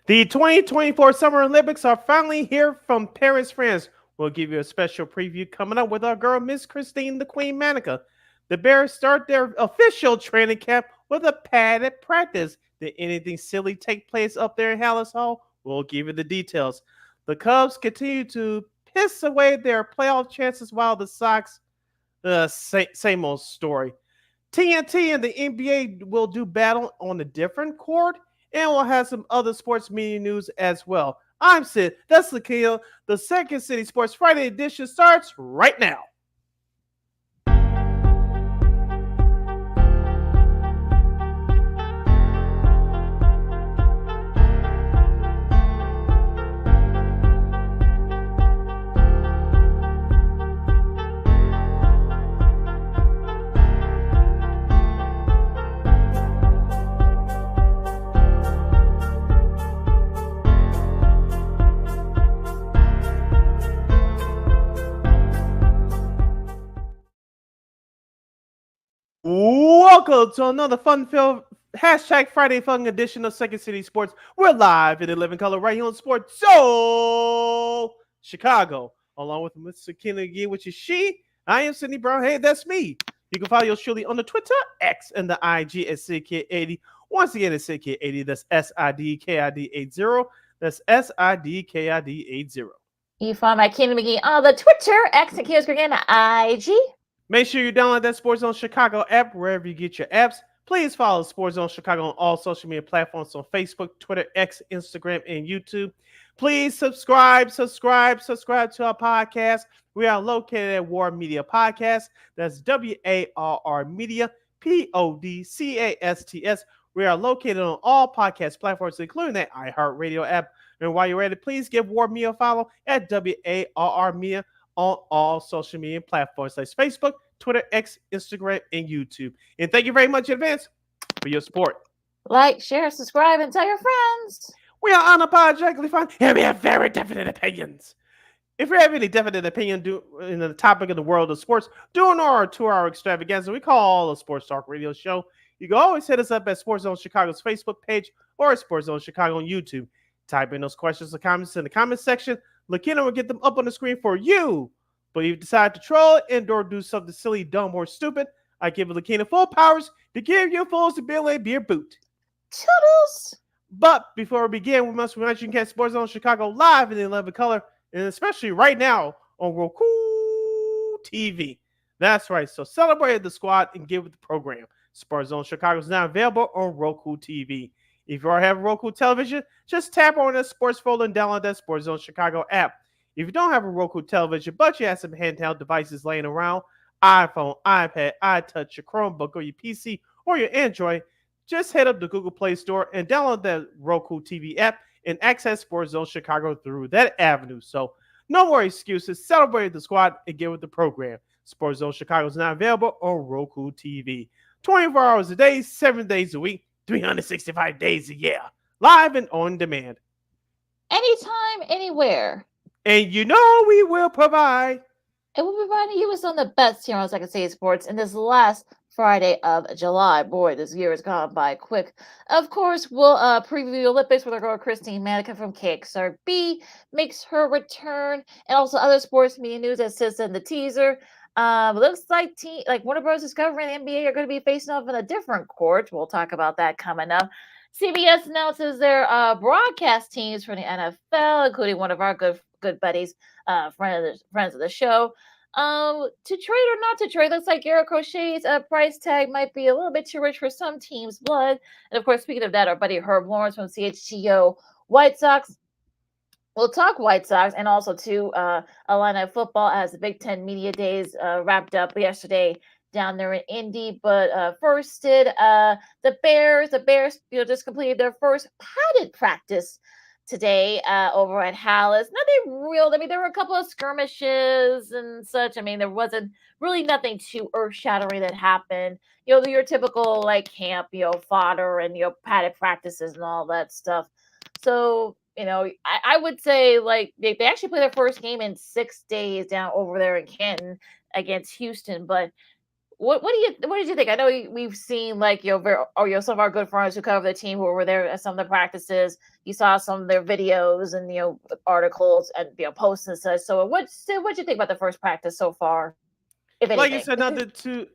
The 2024 Summer Olympics are finally here from Paris, France. We'll give you a special preview coming up with our girl, Miss Christine the Queen Manika. The Bears start their official training camp with a padded practice. Did anything silly take place up there in Hallis Hall? We'll give you the details. The Cubs continue to piss away their playoff chances while the Sox, same old story. TNT and the NBA will do battle on a different court, and we'll have some other sports media news as well. I'm Sid. That's Lakia. The Second City Sports Friday edition starts right now. Welcome to another fun-filled hashtag Friday fun edition of Second City Sports. We're live in the living color right here on Sports Soul Chicago, along with Mr. Kenny McGee, which is she. I am Sidney Brown. Hey, that's me. You can follow yours truly on the Twitter, X, and the IG at SidKid80. Once again, it's SidKid80. That's SIDKID80. That's SIDKID80. You find my Kenny McGee on the Twitter, X, and Kiosk again, IG. Make sure you download that Sports Zone Chicago app wherever you get your apps. Please follow Sports Zone Chicago on all social media platforms on Facebook, Twitter, X, Instagram, and YouTube. Please subscribe to our podcast. We are located at War Media Podcast. That's WARR Media, PODCASTS. We are located on all podcast platforms, including the iHeartRadio app. And while you're at it, please give War Media a follow at WARR Media on all social media platforms like Facebook, Twitter, X, Instagram, and YouTube. And thank you very much in advance for your support. Like, share, subscribe, and tell your friends. We are unapologetically fun, and we have very definite opinions. If you have any definite opinion in the topic of the world of sports, during our 2-hour extravaganza we call a Sports Talk Radio Show, you can always hit us up at Sports Zone Chicago's Facebook page or Sports Zone Chicago on YouTube. Type in those questions or comments in the comment section. Lakina will get them up on the screen for you. But if you decide to troll and or do something silly, dumb, or stupid, I give Lakina full powers to give you fools to Bill Beer boot. Toodles! But before we begin, we must remind you can catch Sports Zone Chicago live in the 11 color, and especially right now on Roku TV. That's right. So celebrate the squad and get with the program. Sports Zone Chicago is now available on Roku TV. If you already have a Roku television, just tap on the sports folder and download that Sports Zone Chicago app. If you don't have a Roku television, but you have some handheld devices laying around, iPhone, iPad, iTouch, your Chromebook, or your PC, or your Android, just head up to Google Play Store and download the Roku TV app and access Sports Zone Chicago through that avenue. So no more excuses. Celebrate the squad and get with the program. Sports Zone Chicago is now available on Roku TV. 24 hours a day, 7 days a week. 365 days a year, live and on demand. Anytime, anywhere. And you know we will provide. And we'll be providing you with some of the best here on Second City Sports in this last Friday of July. Boy, this year has gone by quick. Of course, we'll preview the Olympics with our girl Christine Manika from KXRB. Makes her return. And also other sports media news that sits in the teaser. Looks like Warner Bros. Discovery and the NBA are going to be facing off in a different court. We'll talk about that coming up. CBS announces their broadcast teams for the NFL, including one of our good buddies, friends of the show. To trade or not to trade, looks like Garrett Crochet's price tag might be a little bit too rich for some teams' blood. And of course, speaking of that, our buddy Herb Lawrence from CHGO White Sox. We'll talk White Sox and also too Illini football as the Big Ten Media Days wrapped up yesterday down there in Indy. But first did the Bears just completed their first padded practice today over at Hallis. Nothing real. I mean, there were a couple of skirmishes and such. I mean, there wasn't really nothing too earth-shattering that happened. Your typical camp, fodder and padded practices and all that stuff. So I would say they actually played their first game in 6 days down over there in Canton against Houston, but What did you think? I know we've seen like some of our good friends who cover the team who were there at some of the practices. You saw some of their videos and articles and posts and such. So what do you think about the first practice so far, if Like you anything? said, nothing too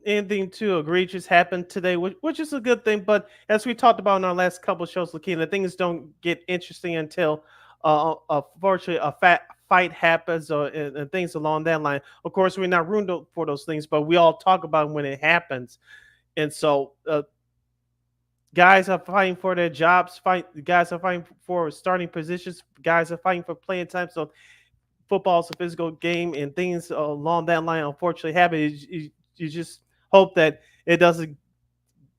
anything too egregious happened today, which is a good thing. But as we talked about in our last couple of shows, Lakina, things don't get interesting until, fortunately, a fat fight happens and things along that line. Of course, we're not ruined for those things, but we all talk about when it happens. And so, guys are fighting for their jobs. Guys are fighting for starting positions. Guys are fighting for playing time. So football is a physical game, and things along that line unfortunately happen. You just hope that it doesn't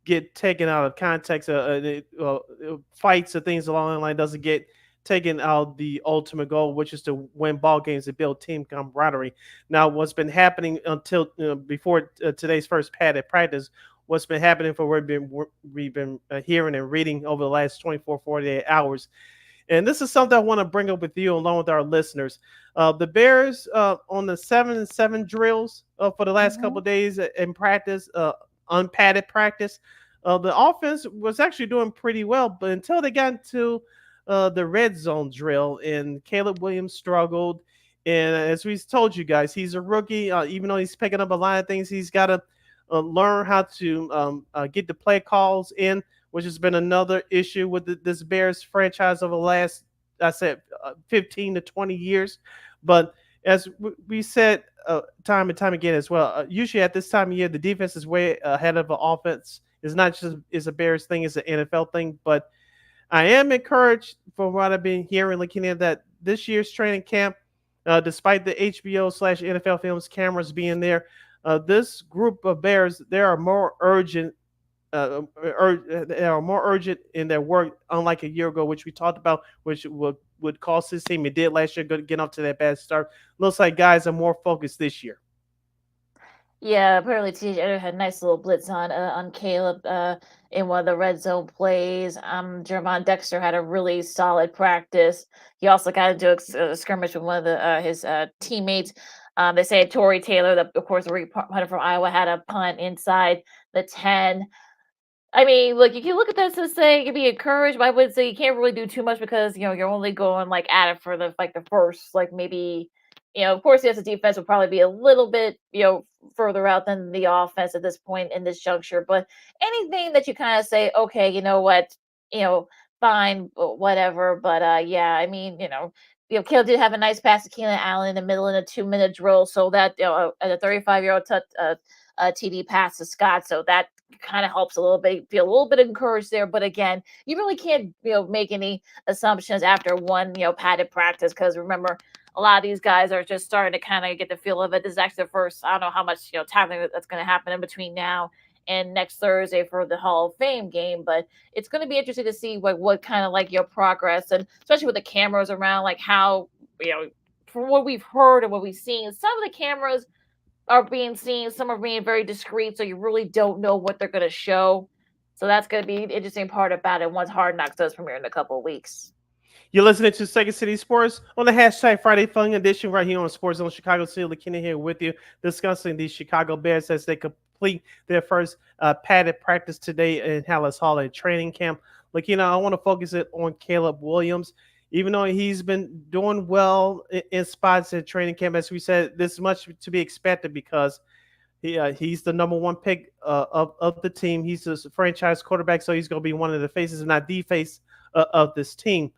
get taken out of context. Fights or things along that line doesn't get taken out the ultimate goal, which is to win ball games and build team camaraderie. Now, what's been happening until before today's first pad at practice, what's been happening for we've been hearing and reading over the last 24, 48 hours, and this is something I want to bring up with you along with our listeners. The Bears on the 7-7 drills for the last couple Hmm. of days in practice, unpadded practice, the offense was actually doing pretty well, but until they got into the red zone drill, and Caleb Williams struggled. And as we told you guys, he's a rookie. Even though he's picking up a lot of things, he's got to learn how to get the play calls in, which has been another issue with this Bears franchise over the last, I said, 15 to 20 years. But as we said time and time again as well, usually at this time of year, the defense is way ahead of the offense. It's not just is a Bears thing; it's an NFL thing. But I am encouraged from what I've been hearing, looking at that this year's training camp, despite the HBO/slash NFL Films cameras being there, this group of Bears, they are more urgent they are more urgent in their work, unlike a year ago, which we talked about, which would cost this team. It did last year, get off to that bad start. Looks like guys are more focused this year. Yeah, apparently TJ had a nice little blitz on Caleb in one of the red zone plays. Jermon Dexter had a really solid practice. He also got into a skirmish with one of his teammates. They say Torrey Taylor, of course, the punter from Iowa, had a punt inside the 10. I mean, look, you can look at this and say you can be encouraged, but I would say you can't really do too much because you're only going like at it for the first like maybe of course yes the defense will probably be a little bit further out than the offense at this point in this juncture, but anything that you kind of say okay what you know fine whatever, but yeah I mean Kale did have a nice pass to Keenan Allen in the middle in a 2-minute drill, so that a 35-year-old TD pass to Scott, so that kind of helps a little bit, feel a little bit encouraged there. But again, you really can't make any assumptions after one padded practice, because remember a lot of these guys are just starting to kind of get the feel of it. This is actually the first, I don't know how much tackling that's going to happen in between now and next Thursday for the Hall of Fame game, but it's going to be interesting to see what kind of like your progress, and especially with the cameras around, like how from what we've heard and what we've seen, some of the cameras are being seen, some are being very discreet, so you really don't know what they're going to show. So that's going to be an interesting part about it once Hard Knocks does premiere in a couple of weeks. You're listening to Second City Sports on the hashtag Friday Fun Edition right here on Sports Zone Chicago City. McKinney here with you, discussing the Chicago Bears as they complete their first padded practice today in Hallis Hall at training camp. I want to focus it on Caleb Williams. Even though he's been doing well in spots at training camp, as we said, this is much to be expected because he's the number one pick of the team. He's the franchise quarterback, so he's going to be one of the faces, if not the face, of this team.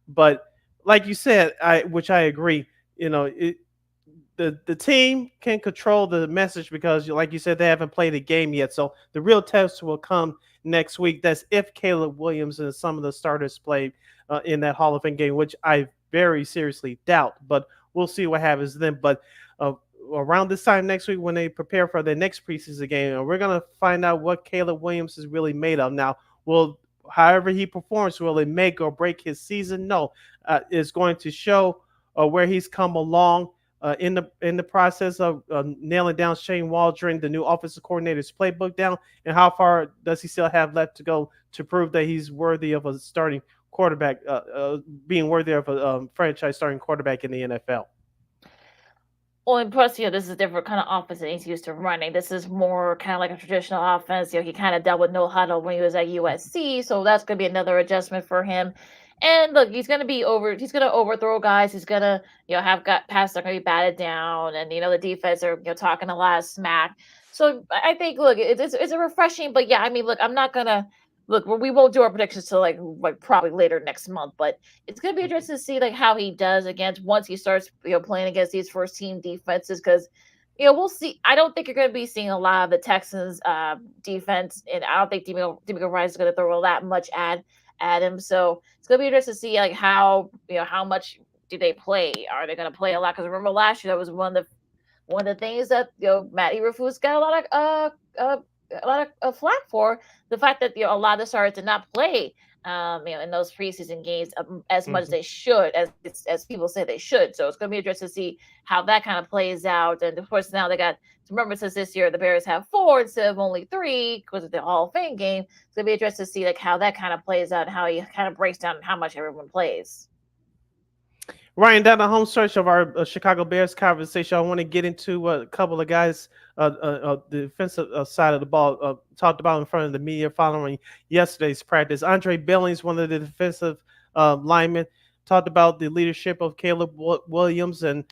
But like you said, which I agree, the team can control the message because, like you said, they haven't played a game yet. So the real test will come next week. That's if Caleb Williams and some of the starters play in that Hall of Fame game, which I very seriously doubt. But we'll see what happens then. But uh, around this time next week, when they prepare for their next preseason game, we're gonna find out what Caleb Williams is really made of. Now, will however he performs, will it make or break his season? No, it's going to show where he's come along in the process of nailing down Shane Waldron, the new offensive coordinator's playbook down, and how far does he still have left to go to prove that he's worthy of a starting quarterback, being worthy of a franchise starting quarterback in the NFL. Well, and plus, this is a different kind of offense that he's used to running. This is more kind of like a traditional offense. He kind of dealt with no huddle when he was at USC, so that's going to be another adjustment for him. And look, he's going to be he's going to overthrow guys. He's going to, have got passes that are going to be batted down, and the defense are talking a lot of smack. So I think, look, it's a refreshing, but yeah, I mean, look, I'm not gonna look. We won't do our predictions till like probably later next month, but it's gonna be interesting to see like how he does against once he starts playing against these first team defenses because we'll see. I don't think you're going to be seeing a lot of the Texans defense, and I don't think D'Amico Ryan is going to throw that much at him. So it's going to be interesting to see like how much do they play? Are they going to play a lot? Because remember last year that was one of the things that Matt Eberflus got a lot of flack for the fact that a lot of the starters did not play in those preseason games as much as they should, as people say they should. So it's going to be interesting to see how that kind of plays out. And of course, now they got to remember since this year the Bears have 4 instead of only 3 because of the Hall of Fame game. It's going to be interesting to see like how that kind of plays out and how he kind of breaks down how much everyone plays. Ryan, down the home stretch of our Chicago Bears conversation, I want to get into a couple of guys, the defensive side of the ball, talked about in front of the media following yesterday's practice. Andre Billings, one of the defensive linemen, talked about the leadership of Caleb Williams, and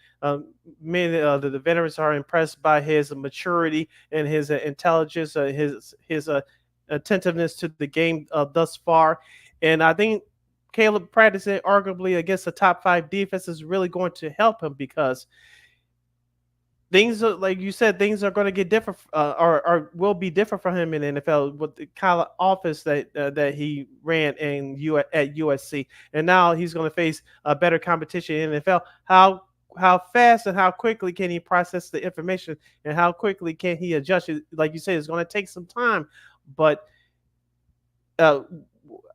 many of the veterans are impressed by his maturity and his intelligence, his attentiveness to the game thus far. And I think Caleb practicing arguably against a top 5 defense is really going to help him because things are, like you said, things are going to get different or will be different for him in the NFL with the kind of offense that he ran at USC, and now he's going to face a better competition in the NFL. How fast and how quickly can he process the information, and how quickly can he adjust it? Like you said, it's going to take some time, but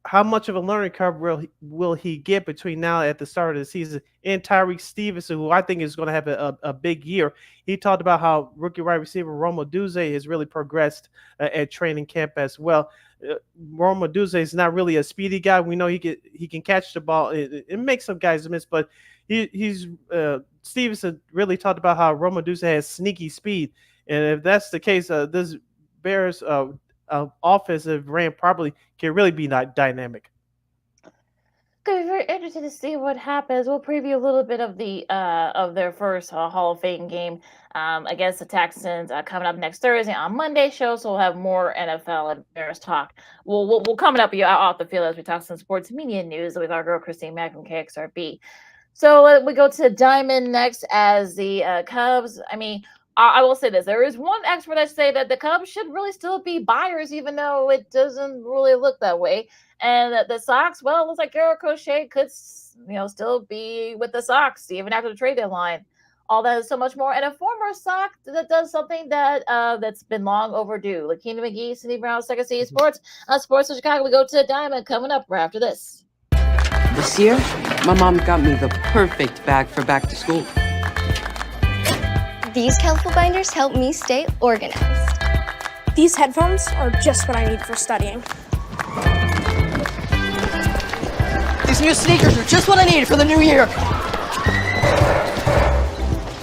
how much of a learning curve will he get between now at the start of the season? And Tyreek Stevenson, who I think is going to have a big year. He talked about how rookie wide receiver Roma Duze has really progressed at training camp as well. Roma Duze is not really a speedy guy. We know he can catch the ball. It makes some guys miss, but he's Stevenson really talked about how Roma Duze has sneaky speed. And if that's the case, this Bears offensive ran probably can really be dynamic. Going to be very interesting to see what happens. We'll preview a little bit of the of their first Hall of Fame game against the Texans coming up next Thursday on Monday show. So we'll have more NFL and Bears talk. We'll coming up off the field as we talk some sports media news with our girl Christine Mack from KXRB. So we go to Diamond next as the Cubs. I mean, I will say this. There is one expert that say that the Cubs should really still be buyers, even though it doesn't really look that way. And the Sox, well, it looks like Garrett Crochet could, still be with the Sox even after the trade deadline. All that is so much more. And a former Sox that does something that's been long overdue. Lakina McGee, Cindy Brown, Second City Sports. Sports in Chicago. We go to Diamond coming up right after this. This year, my mom got me the perfect bag for back to school. These colorful binders help me stay organized. These headphones are just what I need for studying. These new sneakers are just what I need for the new year.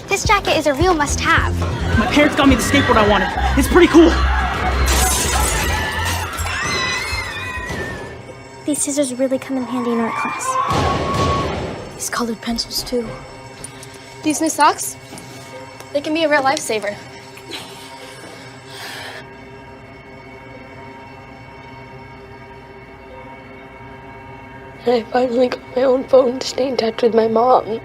This jacket is a real must-have. My parents got me the skateboard I wanted. It's pretty cool. These scissors really come in handy in art class. These colored pencils, too. These new socks? They can be a real lifesaver. I finally got my own phone to stay in touch with my mom.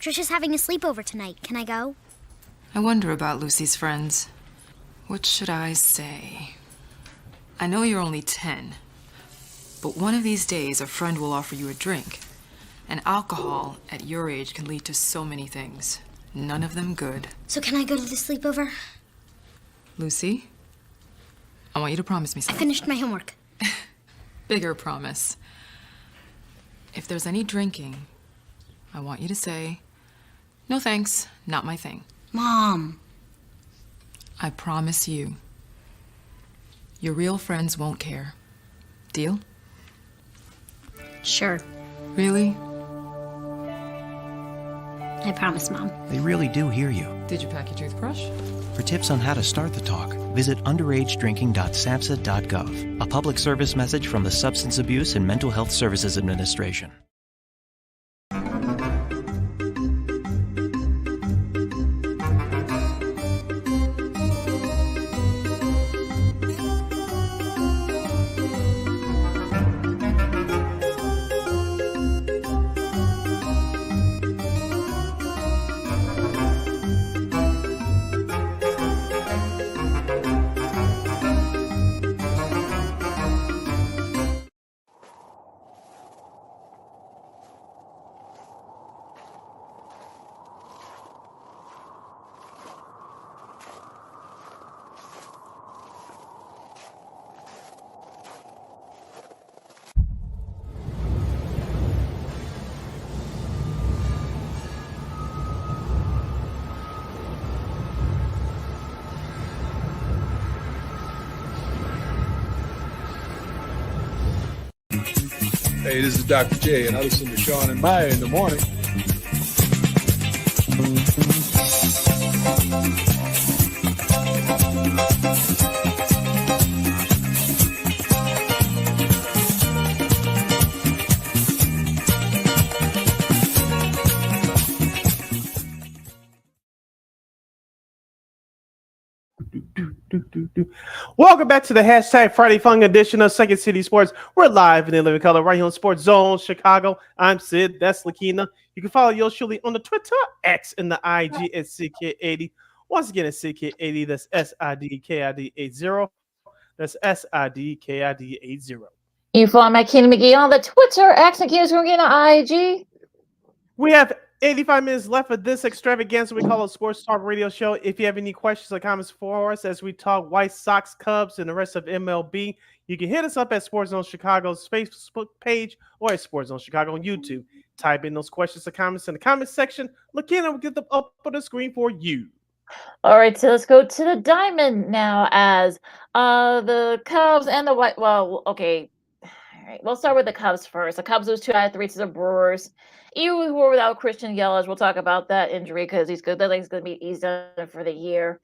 Trisha's having a sleepover tonight. Can I go? I wonder about Lucy's friends. What should I say? I know you're only 10, but one of these days a friend will offer you a drink. And alcohol at your age can lead to so many things. None of them good. So can I go to the sleepover? Lucy, I want you to promise me I something. finished my homework. Bigger promise. If there's any drinking, I want you to say, "No thanks, not my thing." Mom. I promise you, your real friends won't care. Deal? Sure. Really? I promise, Mom. They really do hear you. Did you pack your toothbrush? For tips on how to start the talk, visit underagedrinking.samhsa.gov, a public service message from the Substance Abuse and Mental Health Services Administration. Hey, this is Dr. J, and I listen to Sean and Maya in the morning. Welcome back to the hashtag Friday Fun edition of Second City Sports. We're live in the living color right here on Sports Zone Chicago. I'm Sid. That's Lakina. You can follow yours truly on the Twitter, X, and the IG at CK80. Once again, it's CK80. That's SIDKID80. That's SIDKID80. You can follow my Kenny McGee on the Twitter, X, and Kenny McGee on the IG. We have 85 minutes left of this extravaganza we call a sports talk radio show. If you have any questions or comments for us as we talk White Sox, Cubs, and the rest of MLB, you can hit us up at Sports Zone Chicago's Facebook page or at Sports Zone Chicago on YouTube. Type in those questions or comments in the comment section. Look in and we'll get them up on the screen for you. All right, so let's go to the diamond now as the Cubs and the White. Well, okay. All right, we'll start with the Cubs first. The Cubs lose 2 out of 3 to the Brewers. Even we were without Christian Yelich, we'll talk about that injury because he's good. That he's going to be he's done for the year.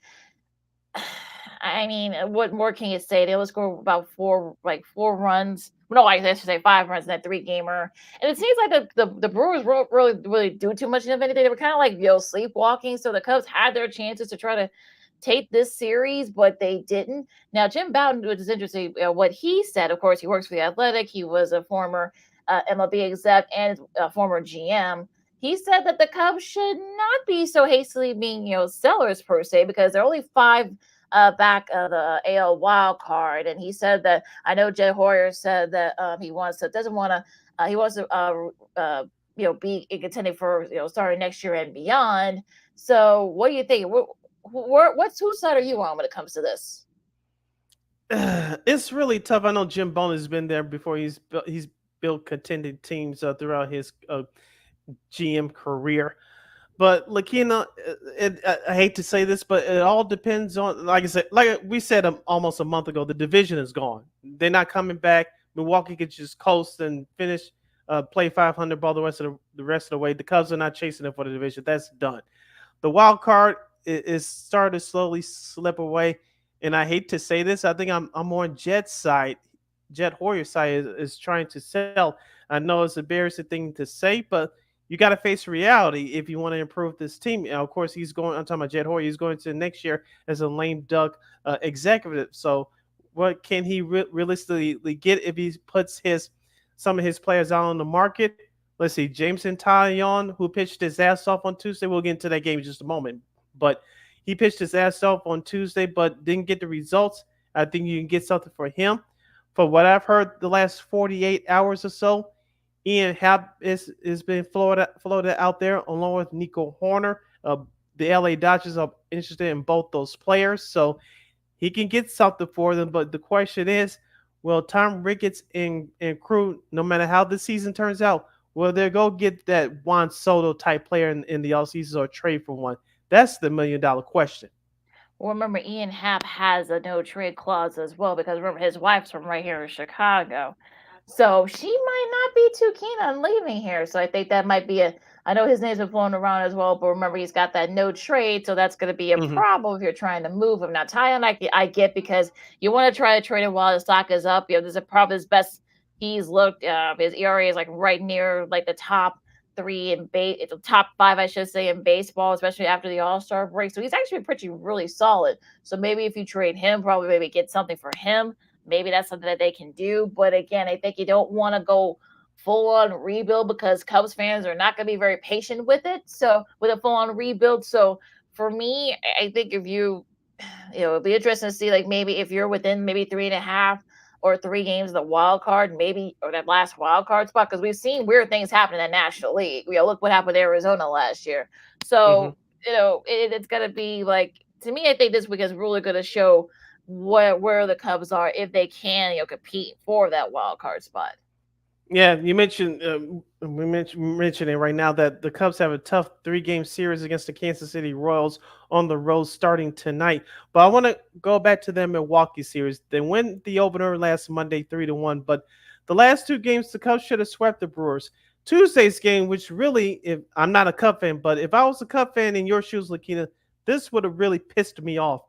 I mean, what more can you say? They only scored about four runs. No, I should say 5 runs in that 3-gamer. And it seems like the Brewers really do too much of anything. They were kind of like sleepwalking. So the Cubs had their chances to try to take this series, but they didn't. Now, Jim Bowden, which is interesting, what he said. Of course, he works for the Athletic. He was a former MLB exec and a former GM. He said that the Cubs should not be so hastily being, sellers per se, because they're only 5 back of the AL wild card. And he said that, I know Jed Hoyer said that he wants to be contending for starting next year and beyond. So what do you think? Whose side are you on when it comes to this? It's really tough. I know Jim Bowden has been there before. He's built contending teams throughout his GM career. But Lakina, I hate to say this, but it all depends on, like I said, like we said almost a month ago, the division is gone. They're not coming back. Milwaukee could just coast and finish, play 500 ball the rest of the way. The Cubs are not chasing it for the division. That's done. The wild card is starting to slowly slip away. And I hate to say this, I think I'm more on Jed's side. Jed Hoyer's side is trying to sell. I know it's an embarrassing thing to say, but you got to face reality if you want to improve this team. And of course, I'm talking about Jed Hoyer. He's going to next year as a lame duck executive. So what can he realistically get if he puts some of his players out on the market? Let's see, Jameson Taillon, who pitched his ass off on Tuesday. We'll get into that game in just a moment. But he pitched his ass off on Tuesday, but didn't get the results. I think you can get something for him. For what I've heard the last 48 hours or so, Ian Happ is been floated out there along with Nico Horner. The LA Dodgers are interested in both those players, so he can get something for them. But the question is, will Tom Ricketts and crew, no matter how the season turns out, Will they go get that Juan Soto type player in the offseason or trade for one? That's the $1 million question. Well, remember, Ian Happ has a no trade clause as well because remember his wife's from right here in Chicago, so she might not be too keen on leaving here. So I think that might be a. I know his name's been flown around as well, but remember he's got that no trade, so that's going to be a Mhm. problem if you're trying to move him. Now, Tyon, I get because you want to try to trade him while the stock is up. There's a problem. His best he's looked. His ERA is like right near like the top three in it's the top five, I should say, in baseball, especially after the All-Star break. So he's actually been pretty really solid. So maybe if you trade him, probably maybe get something for him. Maybe that's something that they can do. But again, I think you don't want to go full on rebuild because Cubs fans are not going to be very patient with it. So with a full on rebuild. So for me, I think if it'd be interesting to see like maybe if you're within maybe 3.5 or 3 games of the wild card, maybe or that last wild card spot, because we've seen weird things happen in the National League. Look what happened to Arizona last year. So it's gonna be like to me. I think this week is really going to show where the Cubs are if they can compete for that wild card spot. Yeah, you mentioned we mentioned it right now that the Cubs have a tough 3-game series against the Kansas City Royals on the road starting tonight. But I want to go back to their Milwaukee series. They win the opener last Monday 3-1, but the last 2 games the Cubs should have swept the Brewers. Tuesday's game, which really, if I'm not a Cub fan, but if I was a Cub fan in your shoes, Lakina, this would have really pissed me off.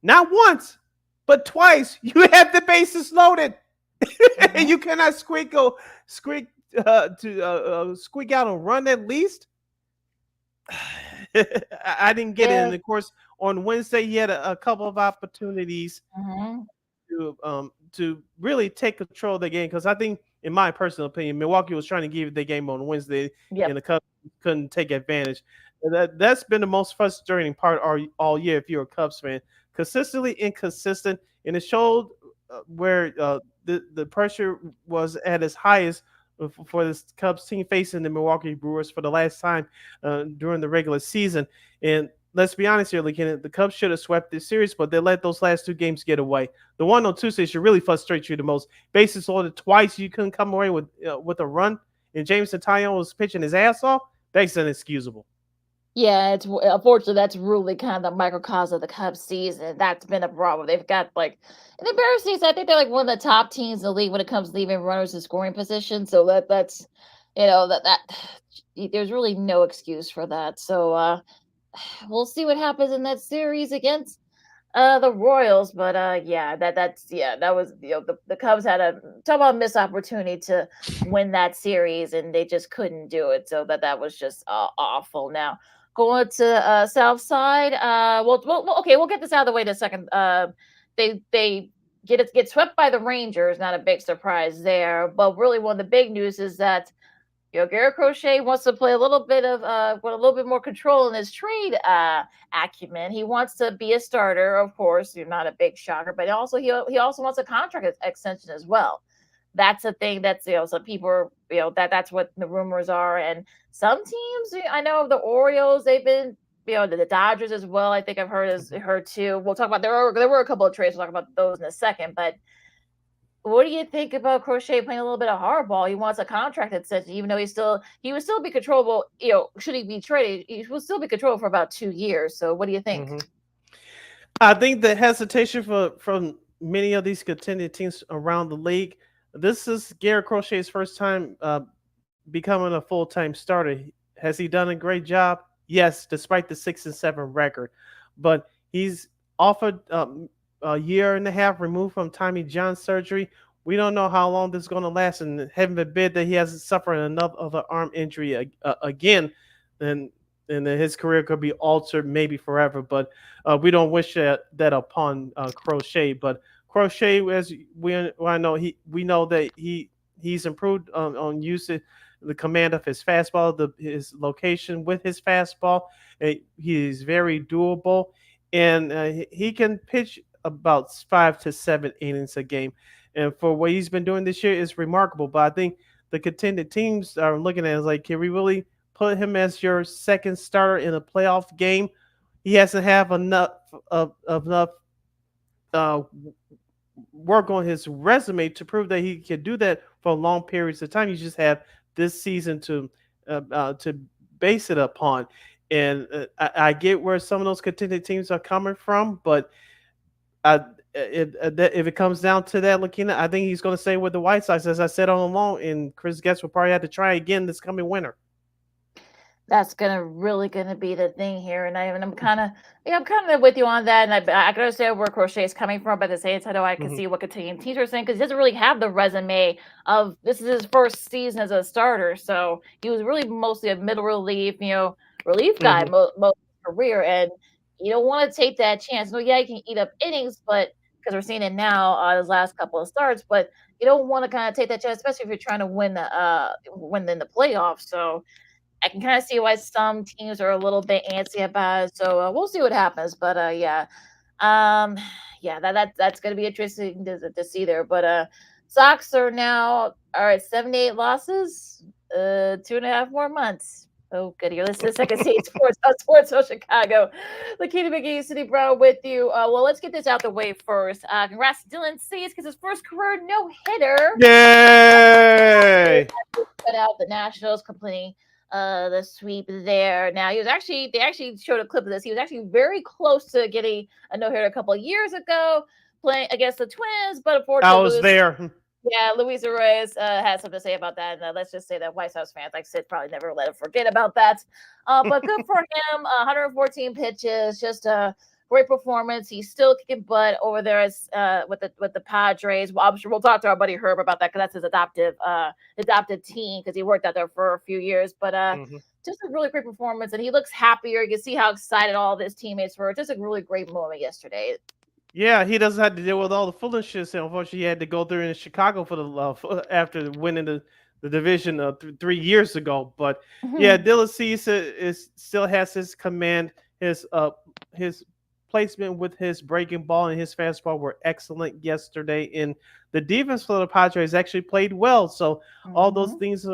Not once, but twice. You have the bases loaded. And you cannot squeak out a run at least. I didn't get it, and of course on Wednesday he had a couple of opportunities to really take control of the game because I think, in my personal opinion, Milwaukee was trying to give the game on Wednesday, and the Cubs couldn't take advantage. That's been the most frustrating part all year if you're a Cubs fan. Consistently inconsistent, and it showed where the pressure was at its highest for this Cubs team facing the Milwaukee Brewers for the last time during the regular season. And let's be honest here, the Cubs should have swept this series, but they let those last 2 games get away. The one on Tuesday should really frustrate you the most. Bases loaded twice, you couldn't come away with a run, and Jameson Taillon was pitching his ass off. That's inexcusable. Yeah, it's unfortunately that's really kind of the microcosm of the Cubs season. That's been a problem. They've got like in the Bears season, I think they're like one of the top teams in the league when it comes to leaving runners in scoring position. So that's that there's really no excuse for that. So we'll see what happens in that series against the Royals. But that was the Cubs had a talk about missed opportunity to win that series and they just couldn't do it. So that was just awful. Now going to South Side, we'll get this out of the way in a second. They get swept by the Rangers, not a big surprise there. But really, one of the big news is that Garrett Crochet wants to play a little bit more control in his trade acumen. He wants to be a starter, of course. You're not a big shocker, but also he also wants a contract extension as well. That's a thing that's some people are, that's what the rumors are, and some teams I know the Orioles they've been the Dodgers as well. I think I've heard too. We'll talk about there were a couple of trades. We'll talk about those in a second, but. What do you think about Crochet playing a little bit of hardball? He wants a contract extension, even though he would still be controllable. Should he be traded, he will still be controlled for about 2 years. So, what do you think? I think the hesitation from many of these contending teams around the league. This is Garrett Crochet's first time becoming a full-time starter. Has he done a great job? Yes, despite the 6-7 record, but he's offered. A year and a half removed from Tommy John surgery. We don't know how long this is going to last, and heaven forbid that he hasn't suffered another arm injury again, and his career could be altered maybe forever. But we don't wish that upon Crochet. But Crochet, as we know that he's improved on using the command of his fastball, his location with his fastball. He's very doable, and he can pitch about 5 to 7 innings a game, and for what he's been doing this year is remarkable. But I think the contended teams are looking at it like, can we really put him as your second starter in a playoff game? He hasn't have enough work on his resume to prove that he can do that for long periods of time. You just have this season to base it upon. And I get where some of those contending teams are coming from, but I, if it comes down to that, Lakina, I think he's going to stay with the White Sox, as I said all along. And Chris Getz will probably have to try again this coming winter. That's gonna be the thing here, and I'm kind of I'm kind of with you on that, and I can understand where Crochet is coming from, but at the same time, I can see what continuing teams are saying because he doesn't really have the resume of this is his first season as a starter, so he was really mostly a middle relief, relief guy most of his career, and you don't want to take that chance. No, yeah, he can eat up innings, but because we're seeing it now his last couple of starts, but you don't want to kind of take that chance, especially if you're trying to win in the playoffs. So I can kind of see why some teams are a little bit antsy about it. So we'll see what happens. But that's going to be interesting to see there. But Sox are at 78 losses, 2.5 more months. Oh, good. You're listening to Second State Sports on Sports of Chicago. Lakita McGee, City Brown with you. Well, let's get this out the way first. Congrats to Dylan Cease because his first career no-hitter. Yay! Put out the Nationals completing the sweep there. Now they actually showed a clip of this. He was actually very close to getting a no-hitter a couple of years ago playing against the Twins, but unfortunately I was there. Yeah, Luis Reyes had something to say about that, and let's just say that White Sox fans, like Sid, probably never let him forget about that. But good for him. 114 pitches, just a great performance. He's still kicking butt over there with the Padres. Well, I'm sure we'll talk to our buddy Herb about that because that's his adopted team because he worked out there for a few years. But just a really great performance, and he looks happier. You can see how excited all of his teammates were. Just a really great moment yesterday. Yeah, he doesn't have to deal with all the foolishness. Unfortunately, he had to go through in Chicago for the after winning the division 3 years ago. But yeah, Dylan Cease still has his command. His placement with his breaking ball and his fastball were excellent yesterday. And the defense for the Padres actually played well. So all those things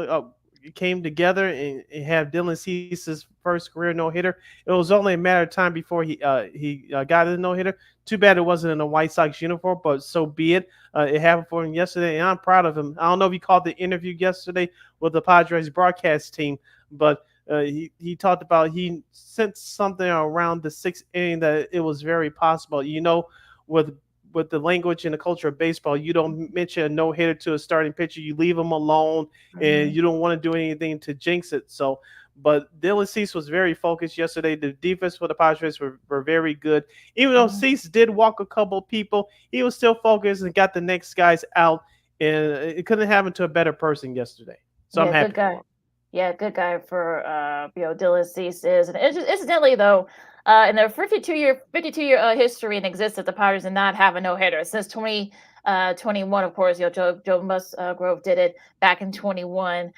came together and have Dylan Cease's first career no-hitter. It was only a matter of time before he got a no-hitter. Too bad it wasn't in a White Sox uniform, but so be it. It happened for him yesterday, and I'm proud of him. I don't know if he called the interview yesterday with the Padres broadcast team, but he talked about he sensed something around the sixth inning that it was very possible. With the language and the culture of baseball, you don't mention a no-hitter to a starting pitcher. You leave him alone, and you don't want to do anything to jinx it. So, but Dylan Cease was very focused yesterday. The defense for the Padres were very good. Even though Cease did walk a couple people, he was still focused and got the next guys out, and it couldn't happen to a better person yesterday. So I'm happy. Good guy. Yeah, good guy for Dylan Cease is. And incidentally, though, in their 52-year history in existence, the Padres did not have a no-hitter since 2021. Of course, Joe Musgrove did it back in 21.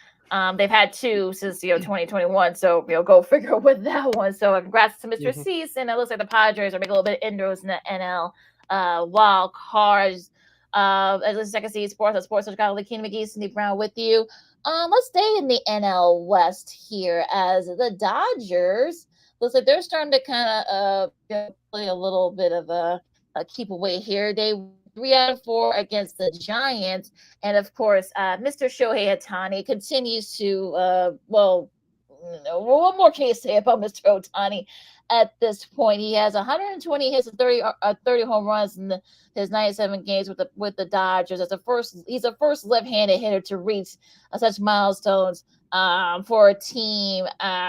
They've had two since 2021. So go figure with that one. So congrats to Mr. Cease, and it looks like the Padres are making a little bit of inroads in the NL wild cards. As a Second Seed Sports at Sports Chicago, Lakina McGee, Cindy Brown with you. Let's stay in the NL West here as the Dodgers looks like they're starting to kind of play a little bit of a keep away here. They 3 out of 4 against the Giants, and of course, Mr. Shohei Ohtani continues to what more can you say about Mr. Ohtani at this point? He has 120 hits and 30 home runs in his 97 games with the Dodgers. He's the first left-handed hitter to reach such milestones for a team.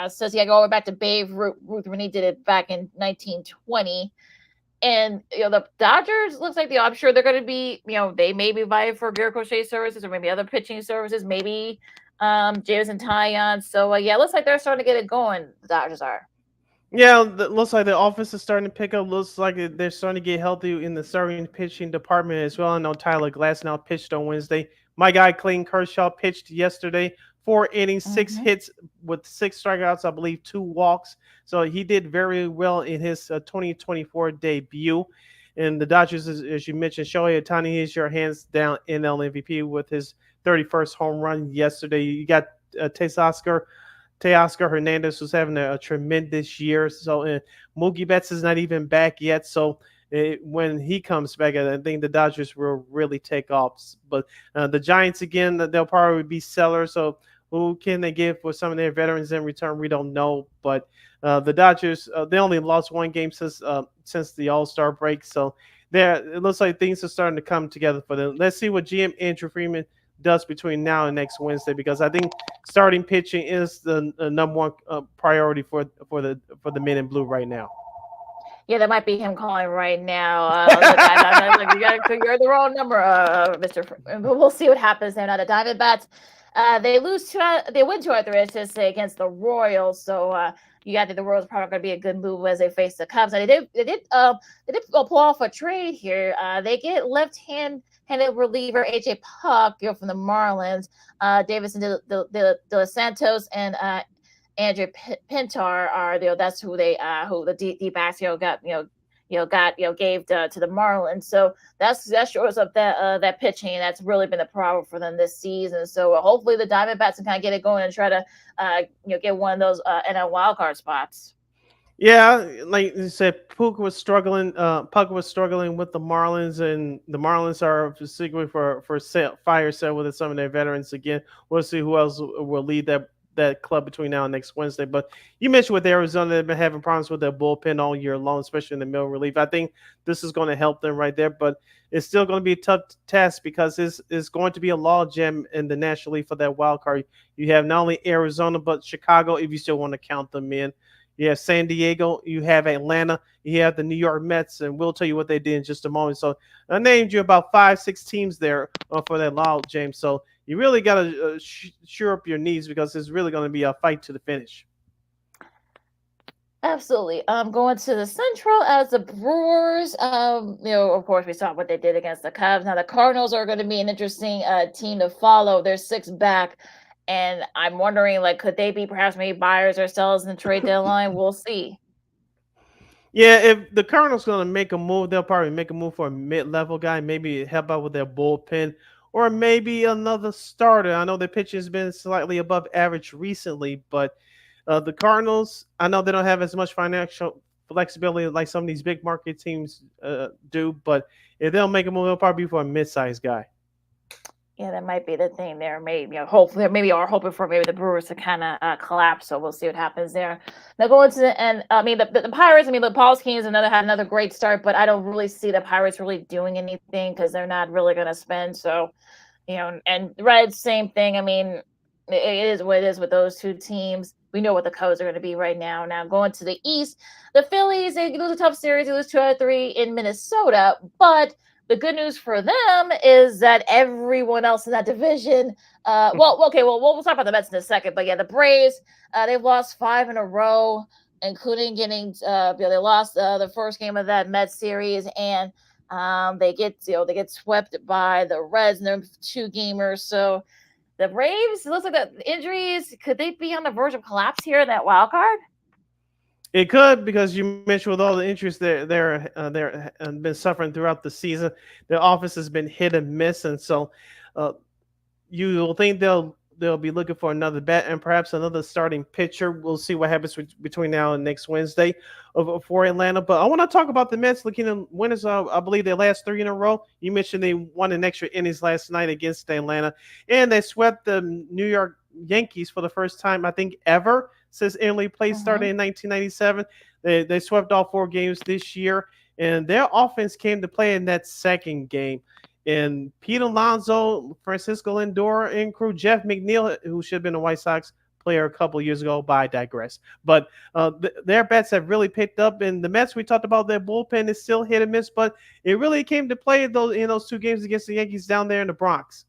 Says he got to go all the way back to Babe Ruth when he did it back in 1920. And the Dodgers looks like I'm sure they're going to be they may be vying for Garrett Crochet services or maybe other pitching services, maybe James and Tyon. So looks like they're starting to get it going. The Dodgers are. Yeah, looks like the offense is starting to pick up. Looks like they're starting to get healthy in the starting pitching department as well. I know Tyler Glasnow pitched on Wednesday. My guy Clayton Kershaw pitched yesterday. 4 innings, 6 hits with 6 strikeouts, I believe 2 walks. So he did very well in his 2024 debut. And the Dodgers, as you mentioned, Shohei Ohtani is your hands down NL MVP with his 31st home run yesterday. You got Teoscar Hernandez, who's having a tremendous year. So Mookie Betts is not even back yet. So when he comes back, I think the Dodgers will really take off. But the Giants, again, they'll probably be sellers. So Who can they give for some of their veterans in return? We don't know. But the Dodgers, they only lost one game since the All-Star break. So it looks like things are starting to come together for them. Let's see what GM Andrew Freeman does between now and next Wednesday, because I think starting pitching is the number one priority for the men in blue right now. Yeah, that might be him calling right now. You're the wrong number, Mr. But we'll see what happens there. Now the Diamondbacks, they win 2 out of 3, I should say, against the Royals. So you got the Royals probably going to be a good move as they face the Cubs. And they did pull off a trade here. They get left-handed reliever AJ Puck, from the Marlins, Davison de los Santos, and Andrew Pintar are that's who the D-backs got gave to the Marlins. So that shows up that pitching, and that's really been the problem for them this season. So hopefully the Diamondbacks can kind of get it going and try to get one of those NL wildcard spots. Yeah, like you said, Puck was struggling with the Marlins, and the Marlins are seeking for fire sale with some of their veterans again. We'll see who else will lead that club between now and next Wednesday. But you mentioned with Arizona, they've been having problems with their bullpen all year long, especially in the middle relief. I think this is going to help them right there, but it's still going to be a tough task because it's going to be a logjam in the National League for that wild card. You have not only Arizona, but Chicago, if you still want to count them in. You have San Diego, you have Atlanta, you have the New York Mets, and we'll tell you what they did in just a moment. So I named you about 5-6 teams there for that log, James. So you really got to shore up your knees, because it's really going to be a fight to the finish. Absolutely. Going to the Central as the Brewers. Of course, we saw what they did against the Cubs. Now the Cardinals are going to be an interesting team to follow. They're 6 back. And I'm wondering, could they be perhaps maybe buyers or sellers in the trade deadline? We'll see. Yeah, if the Cardinals going to make a move, they'll probably make a move for a mid-level guy, maybe help out with their bullpen, or maybe another starter. I know their pitching has been slightly above average recently, but the Cardinals, I know they don't have as much financial flexibility like some of these big market teams do, but if they'll make a move, they'll probably be for a mid-sized guy. Yeah, that might be the thing there. Maybe, hopefully, maybe are hoping for maybe the Brewers to kind of collapse. So we'll see what happens there. Now going to the end. The Pirates. the Paul Skeens had another great start, but I don't really see the Pirates really doing anything because they're not really going to spend. So, and Reds, same thing. It is what it is with those two teams. We know what the Cubs are going to be right now. Now going to the East, the Phillies, they lose a tough series. They lose 2 out of 3 in Minnesota, but the good news for them is that everyone else in that division, we'll talk about the Mets in a second, but yeah, the Braves, they've lost 5 in a row, including getting, they lost the first game of that Mets series, and they get swept by the Reds in their 2-gamers. So the Braves, it looks like the injuries, could they be on the verge of collapse here in that wild card? It could, because you mentioned with all the injuries they're been suffering throughout the season, their offense has been hit and miss, and so you will think they'll be looking for another bat and perhaps another starting pitcher. We'll see what happens between now and next Wednesday for Atlanta. But I want to talk about the Mets looking at winners. I believe their last 3 in a row. You mentioned they won an extra innings last night against Atlanta, and they swept the New York Yankees for the first time, I think, ever since Interleague play started in 1997. They swept all 4 games this year, and their offense came to play in that second game. And Pete Alonso, Francisco Lindor, and crew, Jeff McNeil, who should have been a White Sox player a couple of years ago, but I digress. But their bats have really picked up, and the Mets, we talked about their bullpen is still hit and miss, but it really came to play in those 2 games against the Yankees down there in the Bronx.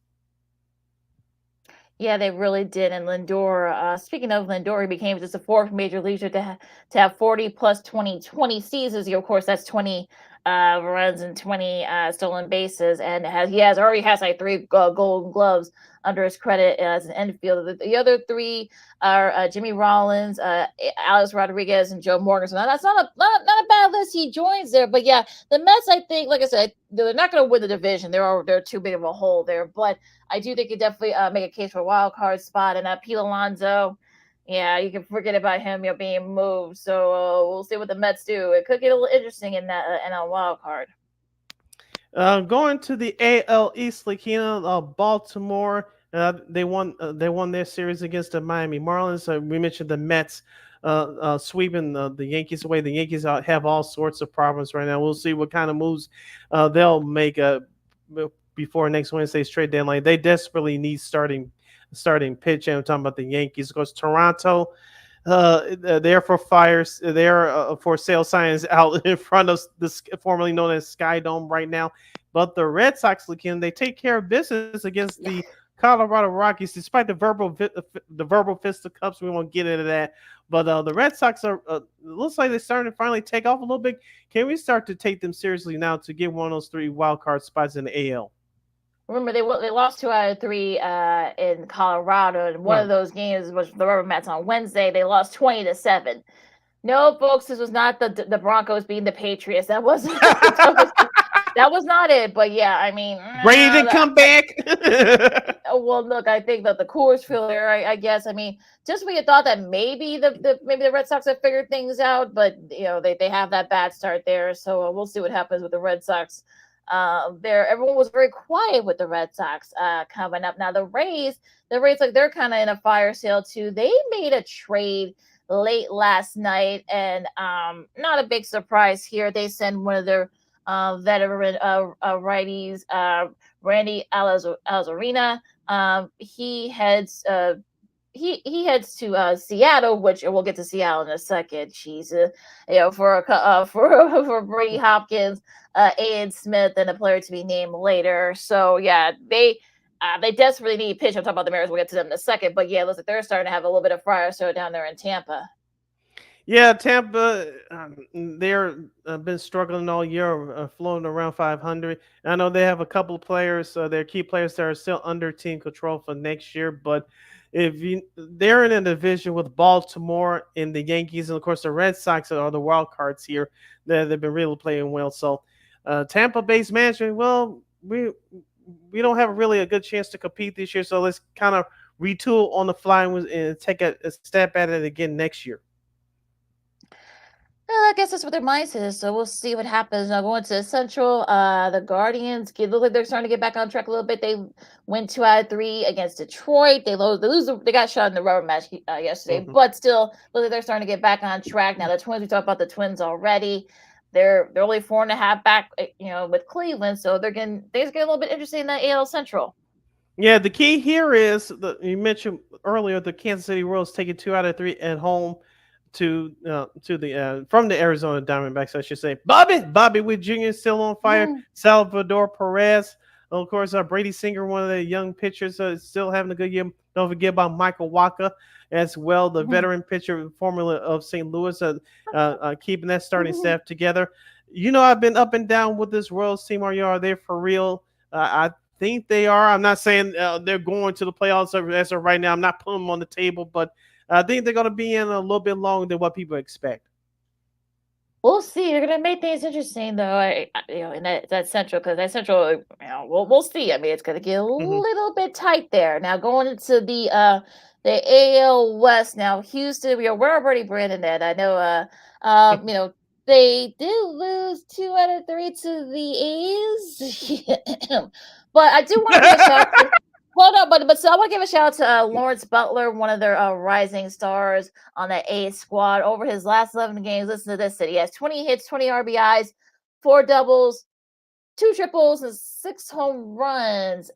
Yeah, they really did. And Lindor, speaking of Lindor, he became just the 4th major leaguer to have 40 plus 20 seasons. Of course, that's 20 runs and 20 stolen bases, and he already has like 3 Golden Gloves under his credit as an infielder. The other 3 are Jimmy Rollins, Alex Rodriguez, and Joe Morgan. So that's not a bad list. He joins there, but yeah, the Mets, I think, like I said, they're not going to win the division. They're too big of a hole there, but I do think you definitely make a case for a wild card spot. And Pete Alonso, yeah, you can forget about him being moved. So we'll see what the Mets do. It could get a little interesting in a wild card. Going to the AL East, Lakina, Baltimore. They won their series against the Miami Marlins. We mentioned the Mets sweeping the Yankees away. The Yankees have all sorts of problems right now. We'll see what kind of moves they'll make before next Wednesday's trade deadline. They desperately need starting pitch. And I'm talking about the Yankees. Of course, Toronto. They're for fires. They're for sale signs out in front of this formerly known as Sky Dome right now. But the Red Sox, they take care of business against the Colorado Rockies, despite the verbal fisticuffs. We won't get into that. But the Red Sox are looks like they're starting to finally take off a little bit. Can we start to take them seriously now to get one of those 3 wild card spots in the AL? Remember, they lost 2 out of 3 in Colorado, and one of those games was the Rubber Mets on Wednesday. They lost 20-7. No, folks, this was not the Broncos beating the Patriots. That wasn't that was not it. But yeah, I mean, ready to come back. Well, look, I think that the Coors filler, I guess. I mean, just when you thought that maybe the Red Sox have figured things out, but they have that bad start there. So we'll see what happens with the Red Sox. Everyone was very quiet with the Red Sox coming up. Now the Rays, like they're kind of in a fire sale too. They made a trade late last night, and not a big surprise here. They send one of their veteran righties, Randy Alazarena. He heads to Seattle, which we'll get to Seattle in a second. She's for Brady Hopkins, Ian Smith, and a player to be named later. So yeah, they desperately need pitch. I'm talking about the Mariners. We'll get to them in a second. But yeah, listen, they're starting to have a little bit of fire show down there in Tampa. Yeah, Tampa, they're been struggling all year, floating around 500. I know they have a couple of players, their key players that are still under team control for next year. But they're in a division with Baltimore and the Yankees, and of course the Red Sox are the wild cards here. They've been really playing well. So Tampa-based management, well, we don't have really a good chance to compete this year. So let's kind of retool on the fly and take a step at it again next year. Well, I guess that's what their mindset is. So we'll see what happens. Now going to the Central, the Guardians look like they're starting to get back on track a little bit. They went 2 out of 3 against Detroit. They got shot in the rubber match yesterday, but still look like they're starting to get back on track. Now the Twins, we talked about the Twins already. They're only 4.5 back, with Cleveland. So things get a little bit interesting in the AL Central. Yeah, the key here is you mentioned earlier the Kansas City Royals taking 2 out of 3 at home to the from the Arizona Diamondbacks, I should say. Bobby Witt Jr. is still on fire. Salvador Perez, of course, Brady Singer, one of the young pitchers, still having a good year. Don't forget about Michael Wacha as well, the veteran pitcher formerly of St. Louis, keeping that starting staff together. I've been up and down with this Royals team. Are they for real? I think they are. I'm not saying they're going to the playoffs as of right now. I'm not putting them on the table, but I think they're going to be in a little bit longer than what people expect. We'll see. They're going to make things interesting, though. In that Central, because that Central, we'll see. I mean, it's going to get a little bit tight there. Now going into the AL West. Now Houston, we're already branding that. I know. They did lose 2 out of 3 to the A's, but I do want to give a shout out. Well, no, but so I want to give a shout out to Lawrence Butler, one of their rising stars on the A's squad. Over his last 11 games, listen to this: he has 20 hits, 20 RBIs, 4 doubles, 2 triples, and 6 home runs.